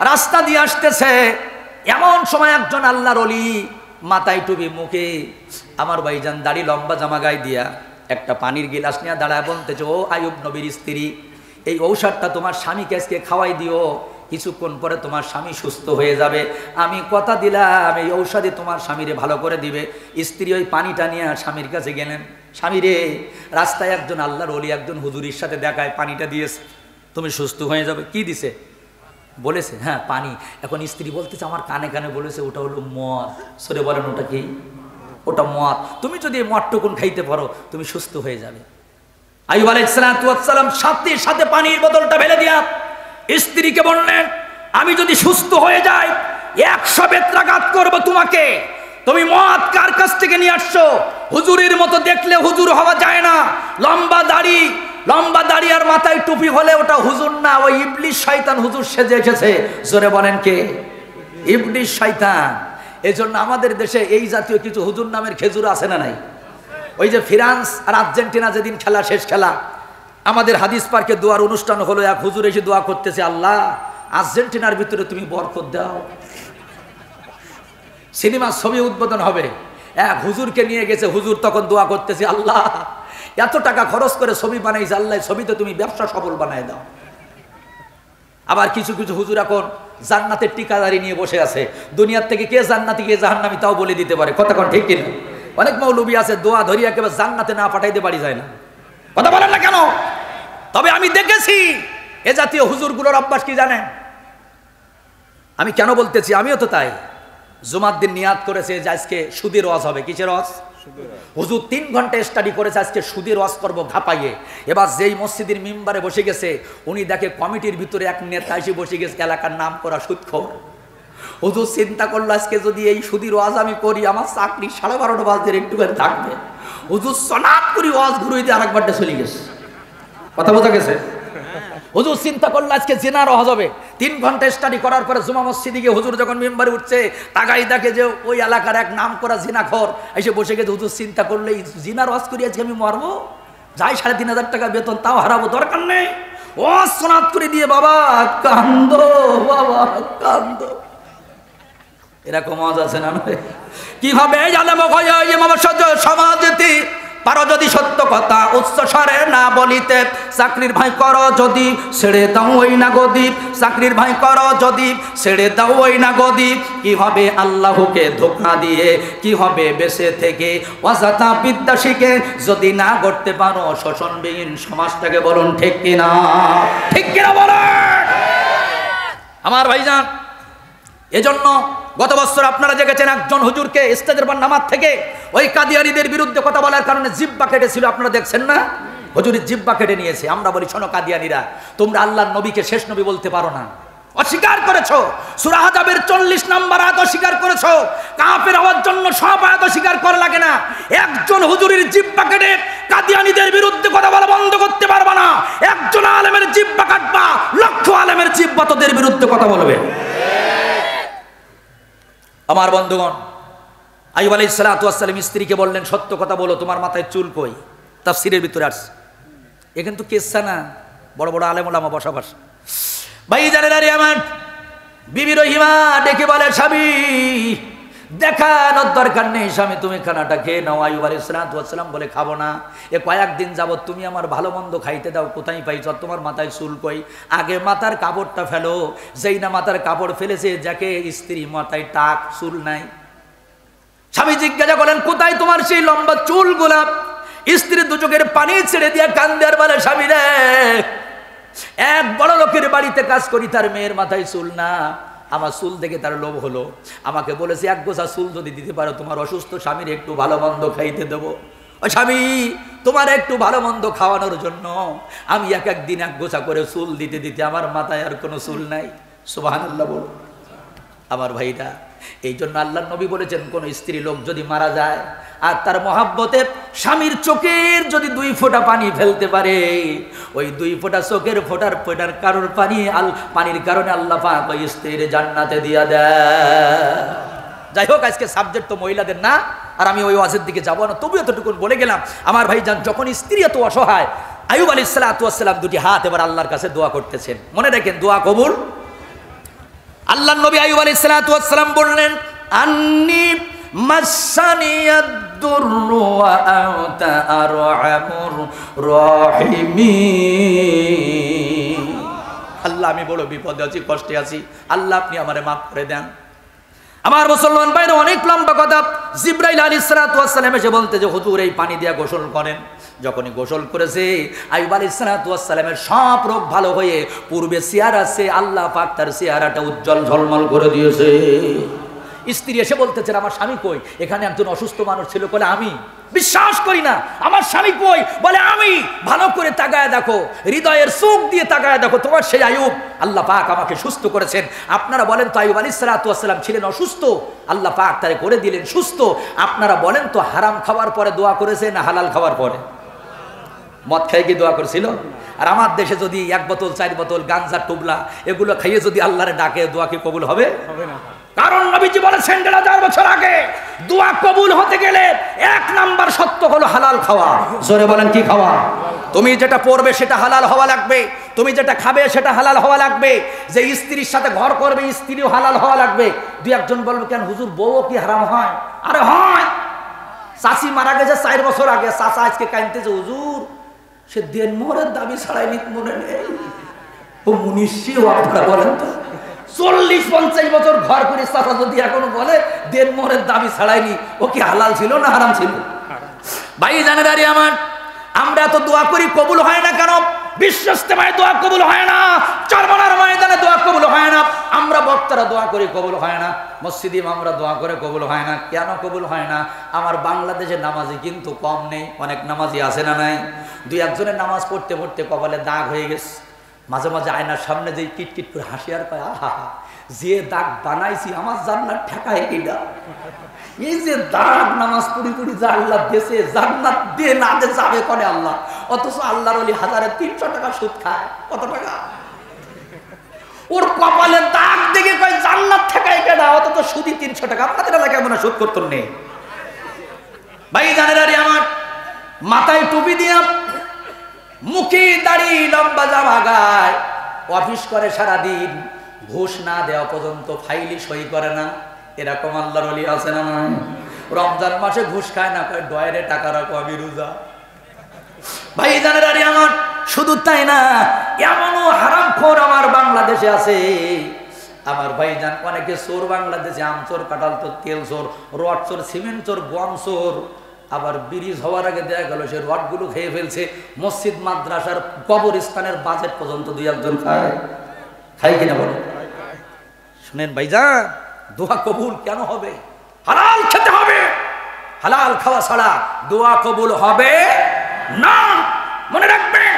রাস্তা দিয়ে আসতেছে, এমন সময় একজন আল্লাহর ওলি, মাথায় টুপি, মুখে আমার ভাইজান দাড়ি, লম্বা জামা গায়ে দিয়া, একটা পানির গিলাস নিয়ে দাঁড়ায় বলতেছে, ও আইয়ুব নবীর স্ত্রী, এই ঔষধটা তোমার স্বামীকে আজকে খাওয়াই দিও, কিছুক্ষণ পরে তোমার স্বামী সুস্থ হয়ে যাবে, আমি কথা দিলাম এই ঔষধে তোমার স্বামীরে ভালো করে দিবে। স্ত্রী ওই পানিটা নিয়ে স্বামীর কাছে গেলেন। স্বামী রে, রাস্তায় একজন আল্লাহর ওলি, একজন হুজুরের সাথে দেখায়, পানিটা দিয়েছে, তুমি সুস্থ হয়ে যাবে। কি দিছে? বলেছে হ্যাঁ পানি। এখন স্ত্রী বলতেছে, আমার কানে কানে বলেছে ওটা হলো মদ। সরে বলেন, ওটা কি? ওটা মদ। তুমি যদি এই মদটুকুন খাইতে পারো, তুমি সুস্থ হয়ে যাবে। আইয়ুব আলাইহিস সালাম সাথে সাথে পানির বোতলটা ফেলে দিয়া স্ত্রীকে বললেন, আমি যদি সুস্থ হয়ে যাই 100 বেত্রাঘাত করবো তোমাকে। তুমি মদ কার কাছ থেকে নিয়ে আসছো? হুজুরের মতো দেখলে হুজুর হওয়া যায় না। লম্বা দাড়ি আর মাথায় টুপি হলে ওটা হুজুর না, ওই ইবলিশ শয়তান হুজুর সেজে এসেছে। জোরে বলেন কে? ইবলিশ শয়তান। এজন্য আমাদের দেশে এই জাতীয় কিছু হুজুর নামের খেজুর আছে না নাই? ওই যে ফ্রান্স আর আর্জেন্টিনা যেদিন খেলা, শেষ খেলা, আমাদের হাদিস পার্কে দোয়ার অনুষ্ঠান হলো, এক হুজুর এসে দোয়া করতেছে, আল্লাহ আর্জেন্টিনার ভিতরে তুমি বরকত দাও। সিনেমার ছবি উদ্বোধন হবে, এক হুজুরকে নিয়ে গেছে, হুজুর তখন দোয়া করতেছে, আল্লাহ এত টাকা খরচ করে ছবি বানাইছে আল্লাহ, ছবিতে তুমি ব্যবসা সফল বানায় দাও। আবার কিছু কিছু হুজুর এখন জান্নাতের ঠিকাদারি নিয়ে বসে আছে, দুনিয়ার থেকে কে জান্নাতি কে জাহান্নামী তাও বলে দিতে পারে। কথা কোন ঠিক কিনা? অনেক মৌলবী আছে দোয়া ধরিয়া একেবারে জান্নাতে না পাঠাইতে পারি যায় না। কথা বলেন না কেন? তবে আমি দেখেছি এ জাতীয় হুজুরগুলোর অভ্যাস কি জানেন? আমি কেন বলতেছি, আমিও তো তাই। জুমার দিন নিয়াত করেছে যে আজকে সুদের ওয়াজ হবে। কিসের ওয়াজ? হুজুর 3 ঘন্টা স্টাডি করেছে, আজকে সুদের ওয়াজ করবো ঘাপাইয়ে। এবার যেই মসজিদের মিম্বারে বসে গেছে, উনি দেখে কমিটির ভিতরে এক নেতা এসে বসে গেছে, এলাকার নাম করা সুদখোর। হুজুর চিন্তা করলো আজকে যদি এই সুদের ওয়াজ আমি করি, আমার চাকরি 12:30 বাজে একটুখানি থাকবে। হুজুর সনাত করি ওয়াজ ঘুরে দিয়ে আরেকবারটা চলে গেছে। কথা বোঝা গেছে? হুজুর চিন্তা করলো আজকে জিনার ওয়াজ হবে। 3 ঘন্টা স্টাডি করার পরে জুমা মসজিদে গিয়ে হুজুর যখন মেম্বারে উঠছে, তাকাই দেখে যে ওই এলাকার এক নাম করা জিনাখোর এসে বসে গেছে। হুজুর চিন্তা করলে এই জিনার ওয়াজ করি আজকে আমি মরবো, যাই 3,500 টাকা বেতন তাও হারাবো, দরকার নেই। ওয়াজ সনাত করে দিয়ে বাবা কান্দো, বাবা কান্দো। এরকম ওয়াজ আছে না? কিভাবে জানব সমাজে পারো যদি সত্য কথা উচ্চ স্বরে না বলিতে, চাকরির ভাই করো যদি ছেড়ে দাও ওই না গদি, চাকরির ভাই করো যদি ছেড়ে দাও ওই না গদি, কি হবে আল্লাহকে ধোঁকা দিয়ে, কি হবে বেঁচে থেকে অযথা বিদ্যা শিখে যদি না করতে পারো শোষণবিহীন সমাজটাকে। বলুন ঠিক কিনা? ঠিক কিনা বলেন আমার ভাইজান। এজন্য গত বছর আপনারা দেখেছেন একজন হুজুরকে স্টেজের পর নামাজ থেকে ওই কাদিয়ানীদের বিরুদ্ধে কথা বলার কারণে জিহ্বা কেটেছিল। আপনারা দেখছেন না? হুজুরের জিহ্বা কেটে নিয়েছে। আমরা বলি শোনো কাদিয়ানীরা, তোমরা আল্লাহর নবীকে শেষ নবী বলতে পারো না, অস্বীকার করেছো। সূরা আহজাবের 40 নম্বর আয়াত অস্বীকার করেছো। কাফের হওয়ার জন্য সব আয়াত অস্বীকার করা লাগে না। একজন হুজুরের জিহ্বা কেটে কাদিয়ানীদের বিরুদ্ধে কথা বলা বন্ধ করতে পারবা না। একজন আলেমের জিহ্বা কাটবা, লক্ষ আলেমের জিহ্বা তোদের বিরুদ্ধে কথা বলবে। আমার বন্ধুগণ, আইয়ুব আলাইহিস সালাতু ওয়াস সালাম স্ত্রীকে বললেন সত্য কথা বলো, তোমার মাথায় চুল কই? তাফসীরের ভিতরে আসছে। এ কিন্তু কিসসা না, বড় বড় আলেম ওলামা বসবাস। ভাই জানেন আরে আমার বিবি রহিমা ডেকে বলে, স্বামী দেখানোর দরকার নেই, স্বামী তুমি খানাটা খেয়ে নাও। আইয়ুব আলাইহিস সালাতু ওয়াস সালাম বলে খাবো না, এ কয়েকদিন যাবত তুমি আমার ভালো মন্দ খাইতে দাও, কোথায় পাইছ? তোমার মাথায় চুল কই? আগে মাথার কাপড়টা ফেলো। যেই না মাথার কাপড় ফেলেছে, যাকে স্ত্রী মাথায় টাক চুল নাই। স্বামী জিজ্ঞাসা করেন কোথায় তোমার সেই লম্বা চুল গোলাপ? স্ত্রী দুচোখের পানি ছেড়ে দিয়ে কান্দে আর বলে, স্বামী রে, এক বড় লোকের বাড়িতে কাজ করি, তার মেয়ের মাথায় চুল না। আমার চুল দেখে তার লোভ হলো, আমাকে বলেছে এক গোছা চুল যদি দিতে পারো তোমার অসুস্থ স্বামীর একটু ভালো মন্দ খাইতে দেবো। ও স্বামী, তোমার একটু ভালো মন্দ খাওয়ানোর জন্য আমি এক দিন এক গোছা করে চুল দিতে দিতে আমার মাথায় আর কোনো চুল নাই। সুবহানাল্লাহ বলো আমার ভাইরা। এই জন্য আল্লাহর নবী বলেছেন, কোন স্ত্রী লোক যদি মারা যায় আর তার মহাব্বতে স্বামীর চোখের যদি 2 ফোঁটা পানি ফেলতে পারে, ওই 2 ফোঁটা চোখের ফোঁটার কারোর পানির কারণে আল্লাহ পাক ওই স্ত্রীর জান্নাতে দিয়া দেয়। যাই হোক, আজকে সাবজেক্ট তো মহিলাদের না, আর আমি ওই ওয়াজের দিকে যাবো না, তবু এতটুকু বলে গেলাম। আমার ভাইজান, যখন স্ত্রী এত অসহায়, আইয়ুব আলাইহিস সালাতু ওয়াস সালাম 2টি হাত এবার আল্লাহর কাছে দোয়া করতেছেন। মনে রাখেন, দোয়া কবুল। আল্লাহর নবী আইয়ুব আলাইহিস সালাতু ওয়াস সালাম বললেন, আন্নী মাসানিয়াদ দুররু ওয়া আনতা আরহামুর রাহিমিন। আল্লাহ, আমি বড় বিপদে আছি, কষ্টে আছি, আল্লাহ আপনি আমারে মাফ করে দেন। আমার মুসলমান ভাইরা, অনেক লম্বা কথা। জিবরাইল আলাইহিস সালাতু ওয়াস সালাম এসে বলতে যে হুজুর এই পানি দিয়া গোসল করেন। যখনই গোসল করেছে, আইয়ুব আলাইহিস সালাতু ওয়াস সালামের সব রোগ ভালো হয়ে পূর্বে চেহারা আছে, আল্লাহ পাক তার চেহারাটা উজ্জ্বল ঝলমল করে দিয়েছে। স্ত্রী এসে বলতেছেন, আমার স্বামী কই? এখানে একজন অসুস্থ মানুষ ছিল, বলে আমি বিশ্বাস করি না। আমার স্বামী কই? বলে আমি। ভালো করে তাকায় দেখো, হৃদয়ের চোখ দিয়ে তাকায় দেখো, তোমার সেই আইয়ুব আল্লাহ পাক আমাকে সুস্থ করেছেন। আপনারা বলেন তো, আইয়ুব আলাইহিস সালাতু ওয়াস সালাম ছিলেন অসুস্থ, আল্লাহ পাক তারে করে দিলেন সুস্থ। আপনারা বলেন তো, হারাম খাওয়ার পরে দোয়া করেছে না হালাল খাওয়ার পরে? মদ খাই কি দোয়া করেছিল? আর আমার দেশে যদি 1 বোতল 4 বোতল গাঞ্জা টুবলা এগুলো খাইয়ে যদি আল্লাহরে ডাকে, দোয়া কি কবুল হবে? হবে না। কারণ নবীজি বলেছেন 1500 বছর আগে, দোয়া কবুল হতে গেলে 1 নাম্বার শর্ত হলো হালাল খাওয়া। জোরে বলেন, কি খাওয়া? তুমি যেটা পড়বে সেটা হালাল হওয়া লাগবে, তুমি যেটা খাবে সেটা হালাল হওয়া লাগবে, যে স্ত্রীর সাথে ঘর করবে স্ত্রীও হালাল হওয়া লাগবে। 2-1 জন বলবে, কেন হুজুর বউ কি হারাম হয়? আরে হয়। চাচি মারা গেছে 4 বছর আগে, চাচা আজকে কাঁদতেছে, হুজুর সে দেনমোহরের দাবি ছাড়াই মনে নেই। ও মুনিশি ও আপনারা বলেন তো, 40-50 বছর ঘর করে চাচা যদি এখনো বলে দেনমোহরের দাবি ছাড়াইনি, ও কি হালাল ছিল না হারাম ছিল? ভাই জানেদারি আমার, আমরা এত দোয়া করি, কবুল হয় না কেন? বিশ্ব ইস্তেমায় দোয়া কবুল হয় না, চরমনার ময়দানে দোয়া কবুল হয় না, আমরা বক্তারা দোয়া করি কবুল হয় না, মসজিদে আমরা দোয়া করে কবুল হয় না। কেন কবুল হয় না? আমার বাংলাদেশে নামাজি কিন্তু কম নেই, অনেক নামাজি আছে না নাই? 2-1 নামাজ পড়তে পড়তে কপালে দাগ হয়ে গেছে, মাঝে মাঝে আয়নার সামনে যেই কিটকিট করে হাসি আর কয়, আহা যে দাগ বানাইছি আমার জান্নাত ঠেকায় কিনা। এই যে দাগ নামাজ পড়ি পড়ি যা আল্লাহ দেশে জান্নাত দে না দে যাবে করে আল্লাহ, অথচ আল্লাহর ওলি 1300 টাকা সুদ খায়। কত টাকা? ওর কপালে দাগ দেখে কয় জান্নাত ঠেকায় কেনা, অথচ সুদি 300 টাকা। আপনাদের এলাকায় মনে সুদ করতে নেই। ভাই জানেদারি আমার, মাথায় টুপি দিয়া, মুখে দাড়ি, লম্বা জামা গায়, অফিস করে সারাদিন, ঘুষ না দেওয়া পর্যন্ত ফাইলি সই করে না, এরকম আল্লাহর ওলি আছে না নাই? রমজান মাসে ঘুষ খায় না, কয় ডয়ারে টাকা রাখো আমি রোজা। ভাই জানেদারি আমার, শুধু তাই না, এমনও হারামখোর আমার বাংলাদেশে আছে। আমার ভাইজান, অনেকে চোর বাংলাদেশে, আম চোর, কাঁঠাল চোর, তেল চোর, রড চোর, সিমেন্ট চোর, গম চোর। আবার ব্রিজ হওয়ার আগে দেখা গেল সে রডগুলো খেয়ে ফেলছে। মসজিদ মাদ্রাসার কবরস্থানের বাজেট পর্যন্ত 2-1 খায় কিনা বলে? শুনেন ভাইজান, দোয়া কবুল কেন হবে? হালাল খেতে হবে, হালাল খাওয়া ছাড়া দোয়া কবুল হবে না, মনে রাখবেন।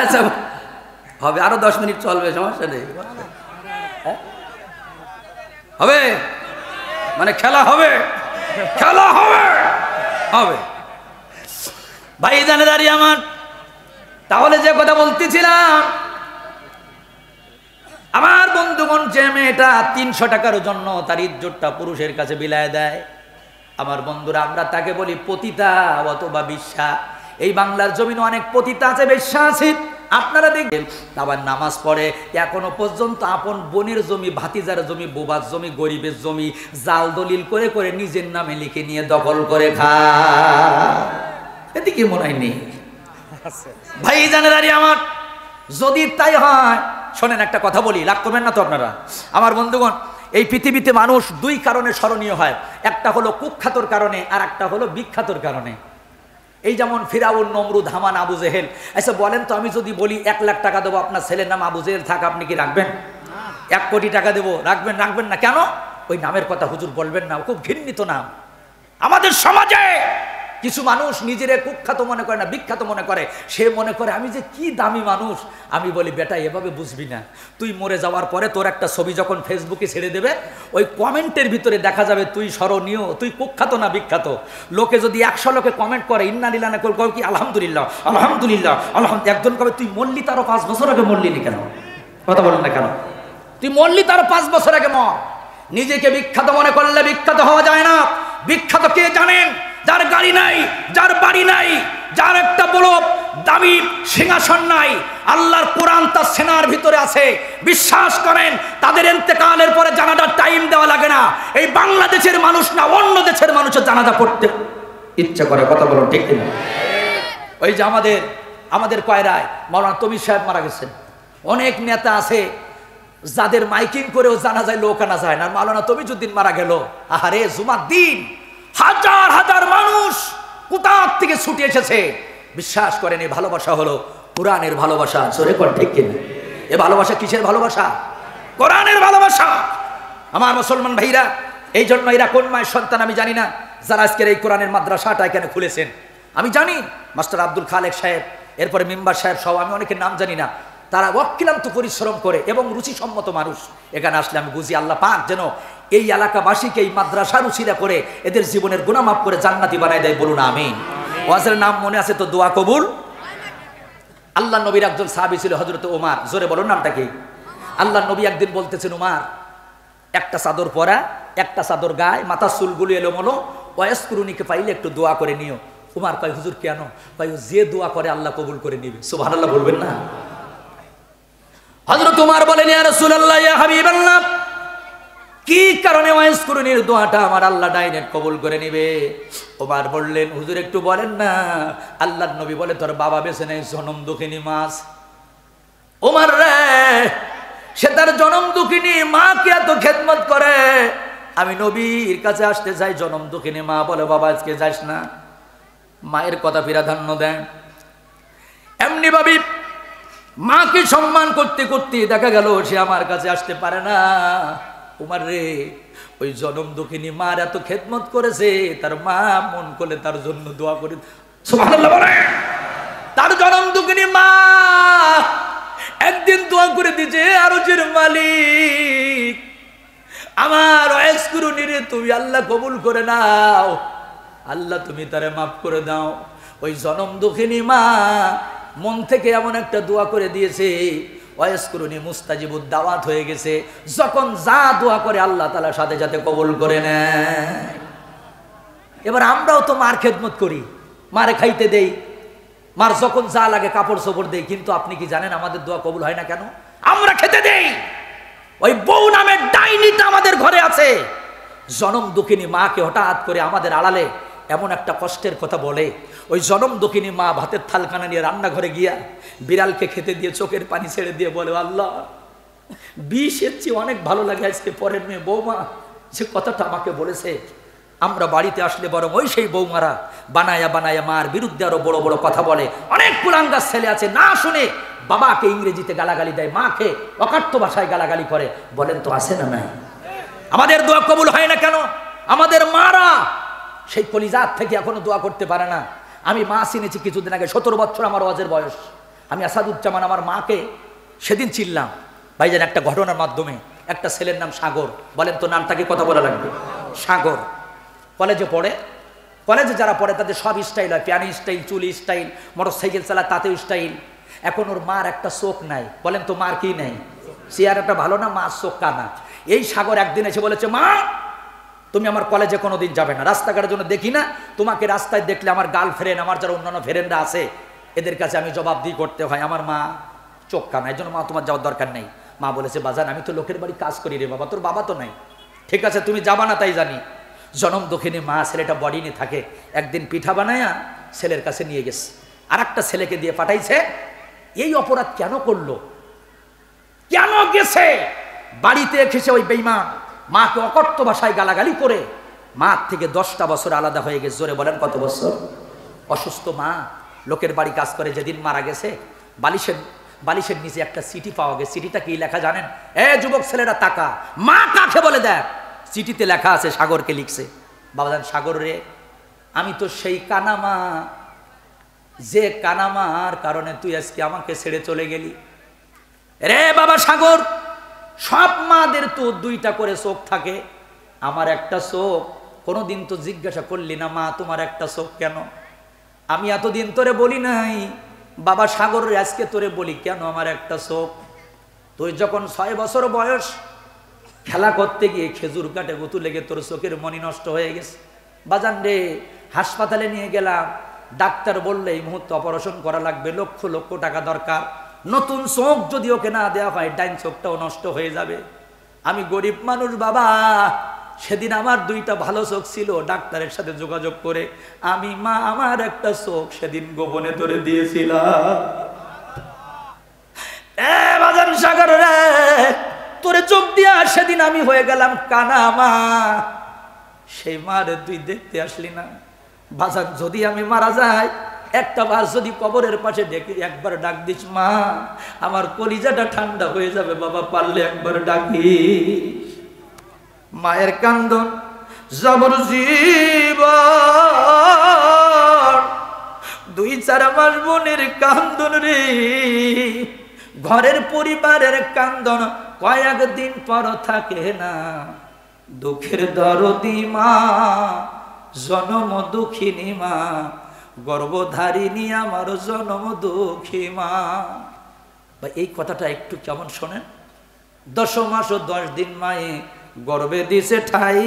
আচ্ছা হবে, আরো 10 মিনিট চলবে, সমস্যা নেই। হবে মানে খেলা হবে, খেলা হবে, হবে। ভাই জানেদারি আমার, তাহলে যে কথা বলতেছিলাম, আমার বন্ধুগণ, যে মেয়েটা 300 টাকার জন্য তার ইজ্জতটা পুরুষের কাছে বিলায় দেয়, আমার বন্ধুরা, আমরা তাকে বলি পতিতা অথবা বেশ্যা। এই বাংলার জমিনে অনেক পতিতা আছে, বেশ্যা আছে। আপনারা দেখবেন আবার নামাজ পড়ে, এখনো পর্যন্ত আপন বোনের জমি, ভাতিজার জমি, বোবার জমি, গরিবের জমি জাল দলিল করে করে নিজের নামে লিখে নিয়ে দখল করে খায়। এতে কি মনে হয় নেই? ভাই জানেদারি আমার, যদি তাই হয়, শোনেন একটা কথা বলি, রাগ করবেন না তো আপনারা। আমার বন্ধুগণ, এই পৃথিবীতে মানুষ 2 কারণে স্মরণীয় হয়, একটা হলো কুখ্যাতর কারণে, আর একটা হলো বিখ্যাতর কারণে। এই যেমন ফিরাউন, নমরুদ, হামান, আবু জেহেল। আচ্ছা বলেন তো, আমি যদি বলি 1 লাখ টাকা দেবো, আপনার ছেলের নাম আবু জেহেল থাক, আপনি কি রাখবেন? 1 কোটি টাকা দেবো, রাখবেন? রাখবেন না। কেন? ওই নামের কথা হুজুর বলবেন না, খুব ঘৃণিত নাম। আমাদের সমাজে কিছু মানুষ নিজের কুখ্যাত মনে করে না, বিখ্যাত মনে করে। সে মনে করে আমি যে কি দামি মানুষ। আমি বলি, বেটা এভাবে বুঝবি না, তুই মরে যাওয়ার পরে তোর একটা ছবি যখন ফেসবুকে ছেড়ে দেবে, ওই কমেন্টের ভিতরে দেখা যাবে তুই স্মরণীয়, তুই কুখ্যাত না বিখ্যাত। লোকে যদি 100 লোকে কমেন্ট করে ইন্না লিল্লাহ না করে কি আলহামদুলিল্লাহ, আলহামদুলিল্লাহ, আলহামদুলিল্লাহ, একজন কবে তুই মরলি তারও 5 বছর আগে মরলিনি কেন? কথা বলেন না কেন? তুই মরলি তারও 5 বছর আগে মর। নিজেকে বিখ্যাত মনে করলে বিখ্যাত হওয়া যায় না। বিখ্যাত কে জানেন? যার গাড়ি নাই, যার বাড়ি নাই, যার একটা বড় দামি সিংহাসন নাই, আল্লাহর কোরআন তার সেনার ভিতরে আছে। বিশ্বাস করেন, তাদের ইন্তেকালের পরে জানাজার টাইম দেওয়া লাগে না। এই বাংলাদেশের মানুষ না, অন্য দেশের মানুষের জানাজা পড়তে ইচ্ছা করে। কথা বলো ঠিক কিনা? ওই যে আমাদের কয়রায় মাওলানা তমিজ সাহেব মারা গেছেন। অনেক নেতা আছে যাদের মাইকিং করেও জানাজায় লোক আনা যায় না। মাওলানা তমিজউদ্দিন মারা গেল, আহারে জুমার দিন হাজার হাজার মানুষ কোথা থেকে ছুটে এসেছে। বিশ্বাস করেন, এই ভালোবাসা হলো কোরআনের ভালোবাসা। জোরে কর ঠিক কিনা? এ ভালোবাসা কিসের ভালোবাসা? কোরআনের ভালোবাসা। আমার মুসলমান ভাইরা, এই জন্য এরা কোন মায়ের সন্তান আমি জানি না, যারা আজকের এই কোরআনের মাদ্রাসাটা এখানে খুলেছেন। আমি জানি মাস্টার আব্দুল খালেক সাহেব, এরপরে মেম্বার সাহেব সহ, আমি অনেকের নাম জানি না। তারা অক্লান্ত পরিশ্রম করে এবং রুচিসম্মত মানুষ। এখানে আসলে আমি বুঝি আল্লাহ পাক যেন এই এলাকাবাসীকে এই মাদ্রাসা রুচিরা করে এদের জীবনের গুনাহ মাফ করে জান্নাতি বানায় দেয়। বলুন আমিন। ওয়াজের নাম মনে আছে তো? দোয়া কবুল। আল্লাহ নবীর একজন সাহাবী ছিল হযরত ওমর। জোরে বলুন নামটা কি? আল্লাহ নবী একদিন বলতেছেন, ওমর একটা চাদর পরা, একটা চাদর গায়ে, মাথার চুলগুলো এলোমেলো, ওয়াসকুরুনিকে পাইলে একটু দোয়া করে নিও। উমার কয় হুজুর কেন? কয় যে দোয়া করে আল্লাহ কবুল করে নিবে। সুবহানাল্লাহ বলবেন না? হযরত উমার বলেন ইয়া রাসূলুল্লাহ ইয়া হাবিবাল্লাহ, কি কারণে ওয়াইস কুরুনির দোয়াটা আমার আল্লাহ ডাইরেক্ট কবুল করে নিবে? ওমর বললেন হুজুর একটু বলেন না। আল্লাহর নবী বলে তোর বাবা বেঁচে নেই, জনম দুঃখিনী মাছ। ওমর রে, সে তার জনম দুঃখিনী মাকে এত খেদমত করে, আমি নবীর কাছে আসতে চাই, জনম দুঃখিনী মা বলে বাবা আজকে যাস না। মায়ের কথা প্রাধান্য দেন। এমনি ভাবি মাকে সম্মান করতে করতে দেখা গেল সে আমার কাছে আসতে পারে না। উমার রে, ওই জনম দুঃখিনী মার এত খেদমত করেছে, তার মা মন করলে তার জন্য দোয়া করে। সুবহানাল্লাহ বলে। তার জনম দুঃখিনী মা একদিন দোয়া করে দিয়েছে, আরশের মালিক আমার ওয়াইস কুরুনিরে তুমি আল্লাহ কবুল করে নাও, আল্লাহ তুমি তারে মাফ করে দাও। ওই জনম দুঃখিনী মা মন থেকে এমন একটা দোয়া করে দিয়েছে, ওয়াইস কুরুনি মুস্তাজিবুদ দাওয়াত হয়ে গেছে। যখন যা দোয়া করে আল্লাহ তাআলা সাথে সাথে কবুল করে নেয়। এবার আমরাও তো মার খেদমত করি, মারে খাইতে দেই, মার যখন যা লাগে কাপড় চোপড় দেই, কিন্তু আপনি কি জানেন আমাদের দোয়া কবুল হয় না কেন? আমরা খেতে দেই। ওই বউ নামের ডাইনিটা আমাদের ঘরে আছে। জনম দুঃখিনী মাকে হঠাৎ করে আমাদের আড়ালে এমন একটা কষ্টের কথা বলে, ওই জনম দুঃখিনী মা ভাতের থালখানা নিয়ে রান্নাঘরে গিয়া বিড়ালকে খেতে দিয়ে চোখের পানি ছেড়ে দিয়ে বলে, আল্লাহ বিষের চেয়ে অনেক ভালো লাগে আজকে পরের মেয়ে বৌমা যে কথাটা আমাকে বলেছে। আমরা বাড়িতে আসলে বরং ওই সেই বৌমারা বানায়া বানায়া মার বিরুদ্ধে আরো বড় বড় কথা বলে। অনেক কুলাঙ্গার ছেলে আছে, না শুনে বাবাকে ইংরেজিতে গালাগালি দেয়, মাকে অকাট্য ভাষায় গালাগালি করে। বলেন তো আছে না নাই? আমাদের দোয়া কবুল হয় না কেন? আমাদের মারা সেই কলিজাত থেকে এখনো দোয়া করতে পারে না। আমি মা চিনেছি কিছুদিন আগে, 17 বছর আমার ওয়াজের বয়স। আমি আসাদুজ্জামান আমার মাকে সেদিন চিনলাম ভাইজান একটা ঘটনার মাধ্যমে। একটা ছেলের নাম সাগর। বলেন তো নামটাকে কথা বলা লাগবে? সাগর কলেজে পড়ে। কলেজে যারা পড়ে তাদের সব স্টাইল হয়, পিয়ানো স্টাইল, চুলি স্টাইল, মোটর সাইকেল চালা তাতেও স্টাইল। এখন ওর মার একটা চোখ নাই। বলেন তো মার কি নাই? চেহারাটা ভালো না, মার চোখ কানা। এই সাগর একদিন এসে বলেছে, মা তুমি আমার কলেজে কোনোদিন যাবে না, রাস্তাঘাটের জন্য দেখি না তোমাকে, রাস্তায় দেখলে আমার গার্লফ্রেন্ড, আমার যারা অন্যান্য ফ্রেন্ডরা আছে এদের কাছে আমি জবাবদিহি করতে হয়, আমার মা চোখ কানা, এই জন্য মা তোমার যাওয়ার দরকার নেই। মা বলেছে, বাজান আমি তো লোকের বাড়ি কাজ করি রে বাবা, তোর বাবা তো নাই, ঠিক আছে তুমি যাবা না তাই জানি। জনম দুঃখিনী মা ছেলেটা বডি নিয়ে থাকে, একদিন পিঠা বানায়া ছেলের কাছে নিয়ে গেছে, আর একটা ছেলেকে দিয়ে পাঠাইছে। এই অপরাধ কেন করলো, কেন গেছে? বাড়িতে এসেছে ওই বেঈমান মাকে অকট্য ভাষায় গালাগালি করে মা থেকে 10টা বছর আলাদা হয়ে গেছে। জোরে বলেন কত বছর? অসুস্থ মা, লোকের বাড়ি কাজ করে, যেদিন মারা গেছে বালিশের নিচে একটা চিঠি পাওয়া গেছে। চিঠিটা কি লেখা জানেন? এ যুবক ছেলেরা তাকা, মা কাকে বলে দেখ। চিঠিতে লেখা আছে, সাগরকে লিখছে, বাবাজান সাগর রে, আমি তো সেই কানামা, যে কানামার কারণে তুই আজকে আমাকে ছেড়ে চলে গেলি রে বাবা সাগর। সব মাদের তো 2টা করে চোখ থাকে, আমার একটা চোখ। কোনোদিন তো জিজ্ঞাসা করলি না মা তোমার একটা চোখ কেন? আমি এতদিন তোরে বলি নাই বাবা সাগর রে, আজকে তোরে বলি কেন আমার একটা চোখ। তুই যখন 6 বছর বয়স খেলা করতে গিয়ে খেজুর কাটে গুতু লেগে তোর চোখের মনি নষ্ট হয়ে গেছে। বাজান রে, হাসপাতালে নিয়ে গেলাম, ডাক্তার বললে এই মুহূর্তে অপারেশন করা লাগবে, লক্ষ লক্ষ টাকা দরকার। নতুন চোখ যদি ওকে না দেওয়া হয় ডাইন চোখটাও নষ্ট হয়ে যাবে। আমি গরিব মানুষ বাবা, সেদিন আমার 2টা ভালো চোখ ছিল, ডাক্তারের সাথে যোগাযোগ করে আমি মা আমার একটা চোখ সেদিন গোপনে ধরে দিয়েছিলাম। বাজান সাগর রে, তোরে চোখ দিয়া সেদিন আমি হয়ে গেলাম কানা মা, সেই মারে তুই দেখতে আসলি না। বাজান যদি আমি মারা যাই, একটা বার যদি কবরের পাশে ডেকে একবার ডাক দিস মা, আমার কলিজাটা ঠান্ডা হয়ে যাবে বাবা, পারলে একবার ডাকি। মায়ের কান্দন জবর জীবন, 2-4 মাস বোনের কান্দন রে, ঘরের পরিবারের কান্দন কয়েকদিন পর থাকে না। দুঃখের দরদি মা, জনম দুঃখিনী মা, গর্ভধারিণী আমার জনম দুঃখী মা। বা এই কথাটা একটু কেমন শোনেন? 10 মাস ও 10 দিন মায়ে গর্ভে দিছে ঠাই,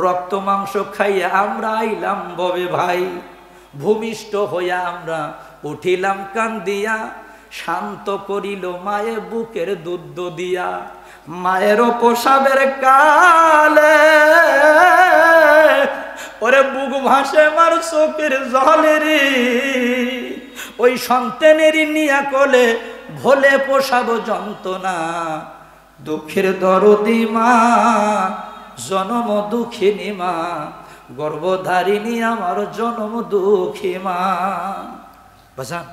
রক্ত মাংস খাইয়া আমরা আইলাম ববে ভাই। ভূমিষ্ঠ হইয়া আমরা উঠিলাম কান্দিয়া, শান্ত করিল মায়ে বুকের দুধ দিয়া। মায়ের প্রসাবের কালে ওরে বুক ভাসে মার চোখের জলেরি, ওই সন্তানেরই নিয়া কোলে ভোলে পোষাব যন্ত্রণা। দুঃখের দরদি মা, জনম দুঃখিনী মা, গর্ভধারিণী আমার জনম দুঃখী মা। বাজান,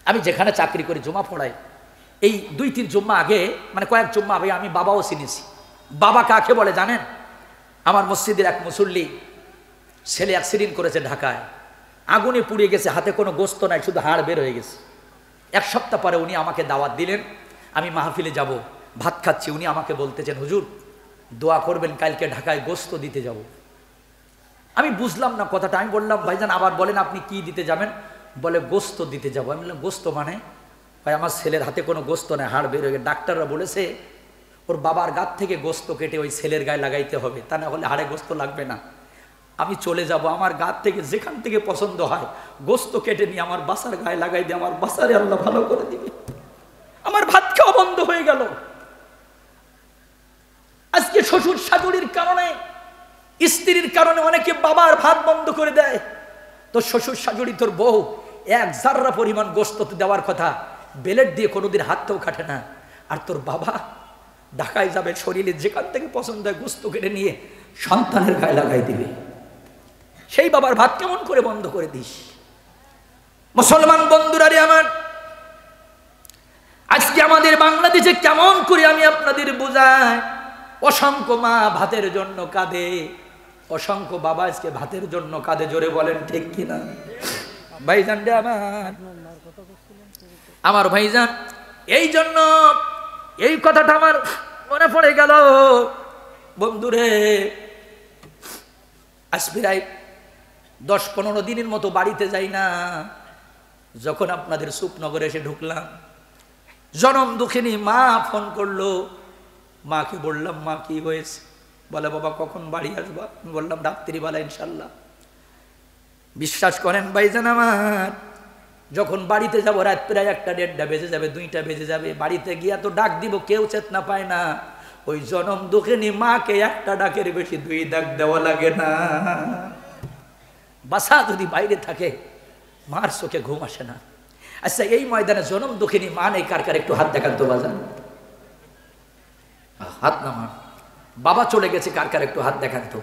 আমি যেখানে চাকরি করি, জুমা পড়াই, এই 2-3 জুম্মা আগে, মানে কয়েক জুম্মা আগে আমি বাবাও চিনেছি। বাবা কাকে বলে জানেন? আমার মসজিদের এক মুসল্লি ছেলে অ্যাক্সিডেন্ট করেছে ঢাকায়, আগুনে পুড়িয়ে গেছে, হাতে কোনো গোস্ত নাই, শুধু হাড় বের হয়ে গেছে। 1 সপ্তাহ পরে উনি আমাকে দাওয়াত দিলেন, আমি মাহফিলে যাব, ভাত খাচ্ছি। উনি আমাকে বলতেছেন, হুজুর দোয়া করবেন, কালকে ঢাকায় গোস্ত দিতে যাব। আমি বুঝলাম না কথাটা। আমি বললাম, ভাইজান আবার বলেন আপনি কি দিতে যাবেন? বলে গোস্ত দিতে যাবো। আমি বললাম গোস্ত মানে? ভাই আমার ছেলের হাতে কোনো গোস্ত নেই, হাড় বের হয়ে গেছে। ডাক্তাররা বলেছে ওর বাবার গাত থেকে গোস্ত কেটে ওই ছেলের গায়ে লাগাইতে হবে, তা না হলে হাড়ে গোস্ত লাগবে না। আমি চলে যাব, আমার গাত থেকে যেখান থেকে পছন্দ হয় গোস্ত কেটে নিয়ে আমার বাসার গায়ে লাগাই দিয়ে আমার বাসারে আল্লাহ ভালো করে দিবে। আমার ভাত খাওয়া বন্ধ হয়ে গেল। আজকে শ্বশুর শাশুড়ির কারণে, স্ত্রীর কারণে অনেকে বাবার ভাত বন্ধ করে দেয়। তোর শ্বশুর শাশুড়ি, তোর বউ 1 জাররা পরিমাণ গোস্ত দেওয়ার কথা, বেলেট দিয়ে কোনোদিন হাতটাও কাটে না। আর তোর বাবা ঢাকায় যাবে, শরীরে যেখান থেকে পছন্দ হয় গোস্ত কেটে নিয়ে সন্তানের গায়ে লাগাই দিবে। সেই বাবার ভাত কেমন করে বন্ধ করে দিস? মুসলমান বন্ধুরা রে আমার, আজকে আমাদের বাংলাদেশে কেমন করে আমি আপনাদের বোঝাই। অসংখ্য মা ভাতের জন্য কাঁদে, অসংখ্য বাবা আজকে ভাতের জন্য কাঁদে। জোরে বলেন ঠিক কিনা? ভাইজান রে আমার ভাইজান, এই জন্য এই কথাটা আমার মনে পড়ে গেল। বন্ধুরে, আজ প্রায় 10-15 দিনের মতো বাড়িতে যাই না। যখন আপনাদের সুপনগরে এসে ঢুকলাম, জনম দুঃখিনী মা ফোন করলো। মাকে বললাম, মা কি হয়েছে? বলে বাবা কখন বাড়ি আসবা? আমি বললাম রাত্রিবেলা ইনশাল্লাহ। বিশ্বাস করেন ভাইজান আমার, যখন বাড়িতে যাব রাত প্রায় 1-1.5 বেজে যাবে, 2টা বেজে যাবে। বাড়িতে গিয়া তো ডাক দিব, কেউ চেতনা পায় না। ওই জনম দুঃখিনী মাকে 1টা ডাকের বেশি 2 ডাক দেওয়া লাগে না। বাসা যদি বাইরে থাকে মার চোখে ঘুম আসে না। আচ্ছা, এই ময়দানে জনম দুঃখিনী মা নেই, কার কার একটু হাত দেখান তো বাজান? হাত নামান। বাবা চলে গেছে, কার কার একটু হাত দেখান তো?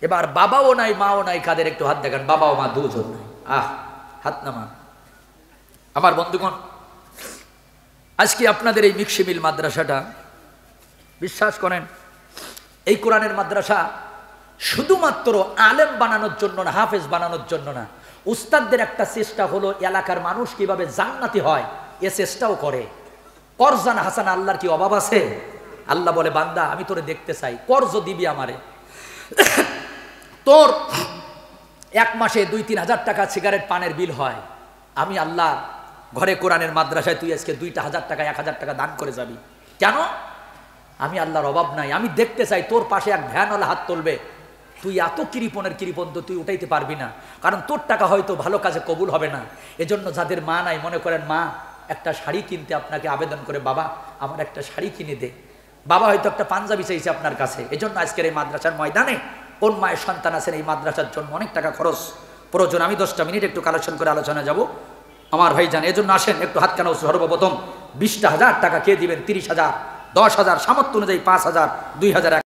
এবার বাবাও নাই মাও নাই, কাদের একটু হাত দেখান? বাবা ও মা দুজন নাই। হাত নামান। আমার বন্ধুগণ, আজকে আপনাদের এই মিক্সিমিল মাদ্রাসাটা, বিশ্বাস করেন এই কোরআনের মাদ্রাসা শুধুমাত্র আলেম বানানোর জন্য না, হাফেজ বানানোর জন্য না। উস্তাদদের একটা চেষ্টা হলো এলাকার মানুষ কিভাবে জান্নাতি হয়, এ চেষ্টাও করে। করজান হাসান, আল্লাহর কি অভাব আছে? আল্লাহ বলে, বান্দা আমি তোরে দেখতে চাই, কর্জ দিবি আমারে। তোর 1 মাসে 2-3 হাজার টাকা সিগারেট পানের বিল হয়, আমি আল্লাহ ঘরে কোরআনের মাদ্রাসায় তুই আজকে 2টা হাজার টাকা 1,000 টাকা দান করে যাবি। কেন? আমি আল্লাহর অভাব নাই, আমি দেখতে চাই তোর পাশে এক ভ্যানওয়ালা হাত তুলবে, তুই এত কৃপণ তো তুই উঠাইতে পারবি না, কারণ তোর টাকা হয়তো ভালো কাজে কবুল হবে না। এজন্য যাদের মা নাই, মনে করেন মা একটা শাড়ি কিনতে আপনাকে আবেদন করে, বাবা আমার একটা শাড়ি কিনে দে। বাবা হয়তো একটা পাঞ্জাবি চাইছে আপনার কাছে। এজন্য আজকের এই মাদ্রাসার ময়দানে কোন মায়ের সন্তান আছেন এই মাদ্রাসার জন্য অনেক টাকা খরচ প্রয়োজন। আমি 10টা মিনিট একটু কালেকশন করে আলোচনা যাব আমার ভাইজান। এজন্য আসেন একটু হাত কানা। সর্বপ্রথম 20টা হাজার টাকা কে দিবেন? 30,000, 10,000, সামর্থ্য অনুযায়ী 5,000, 2,000,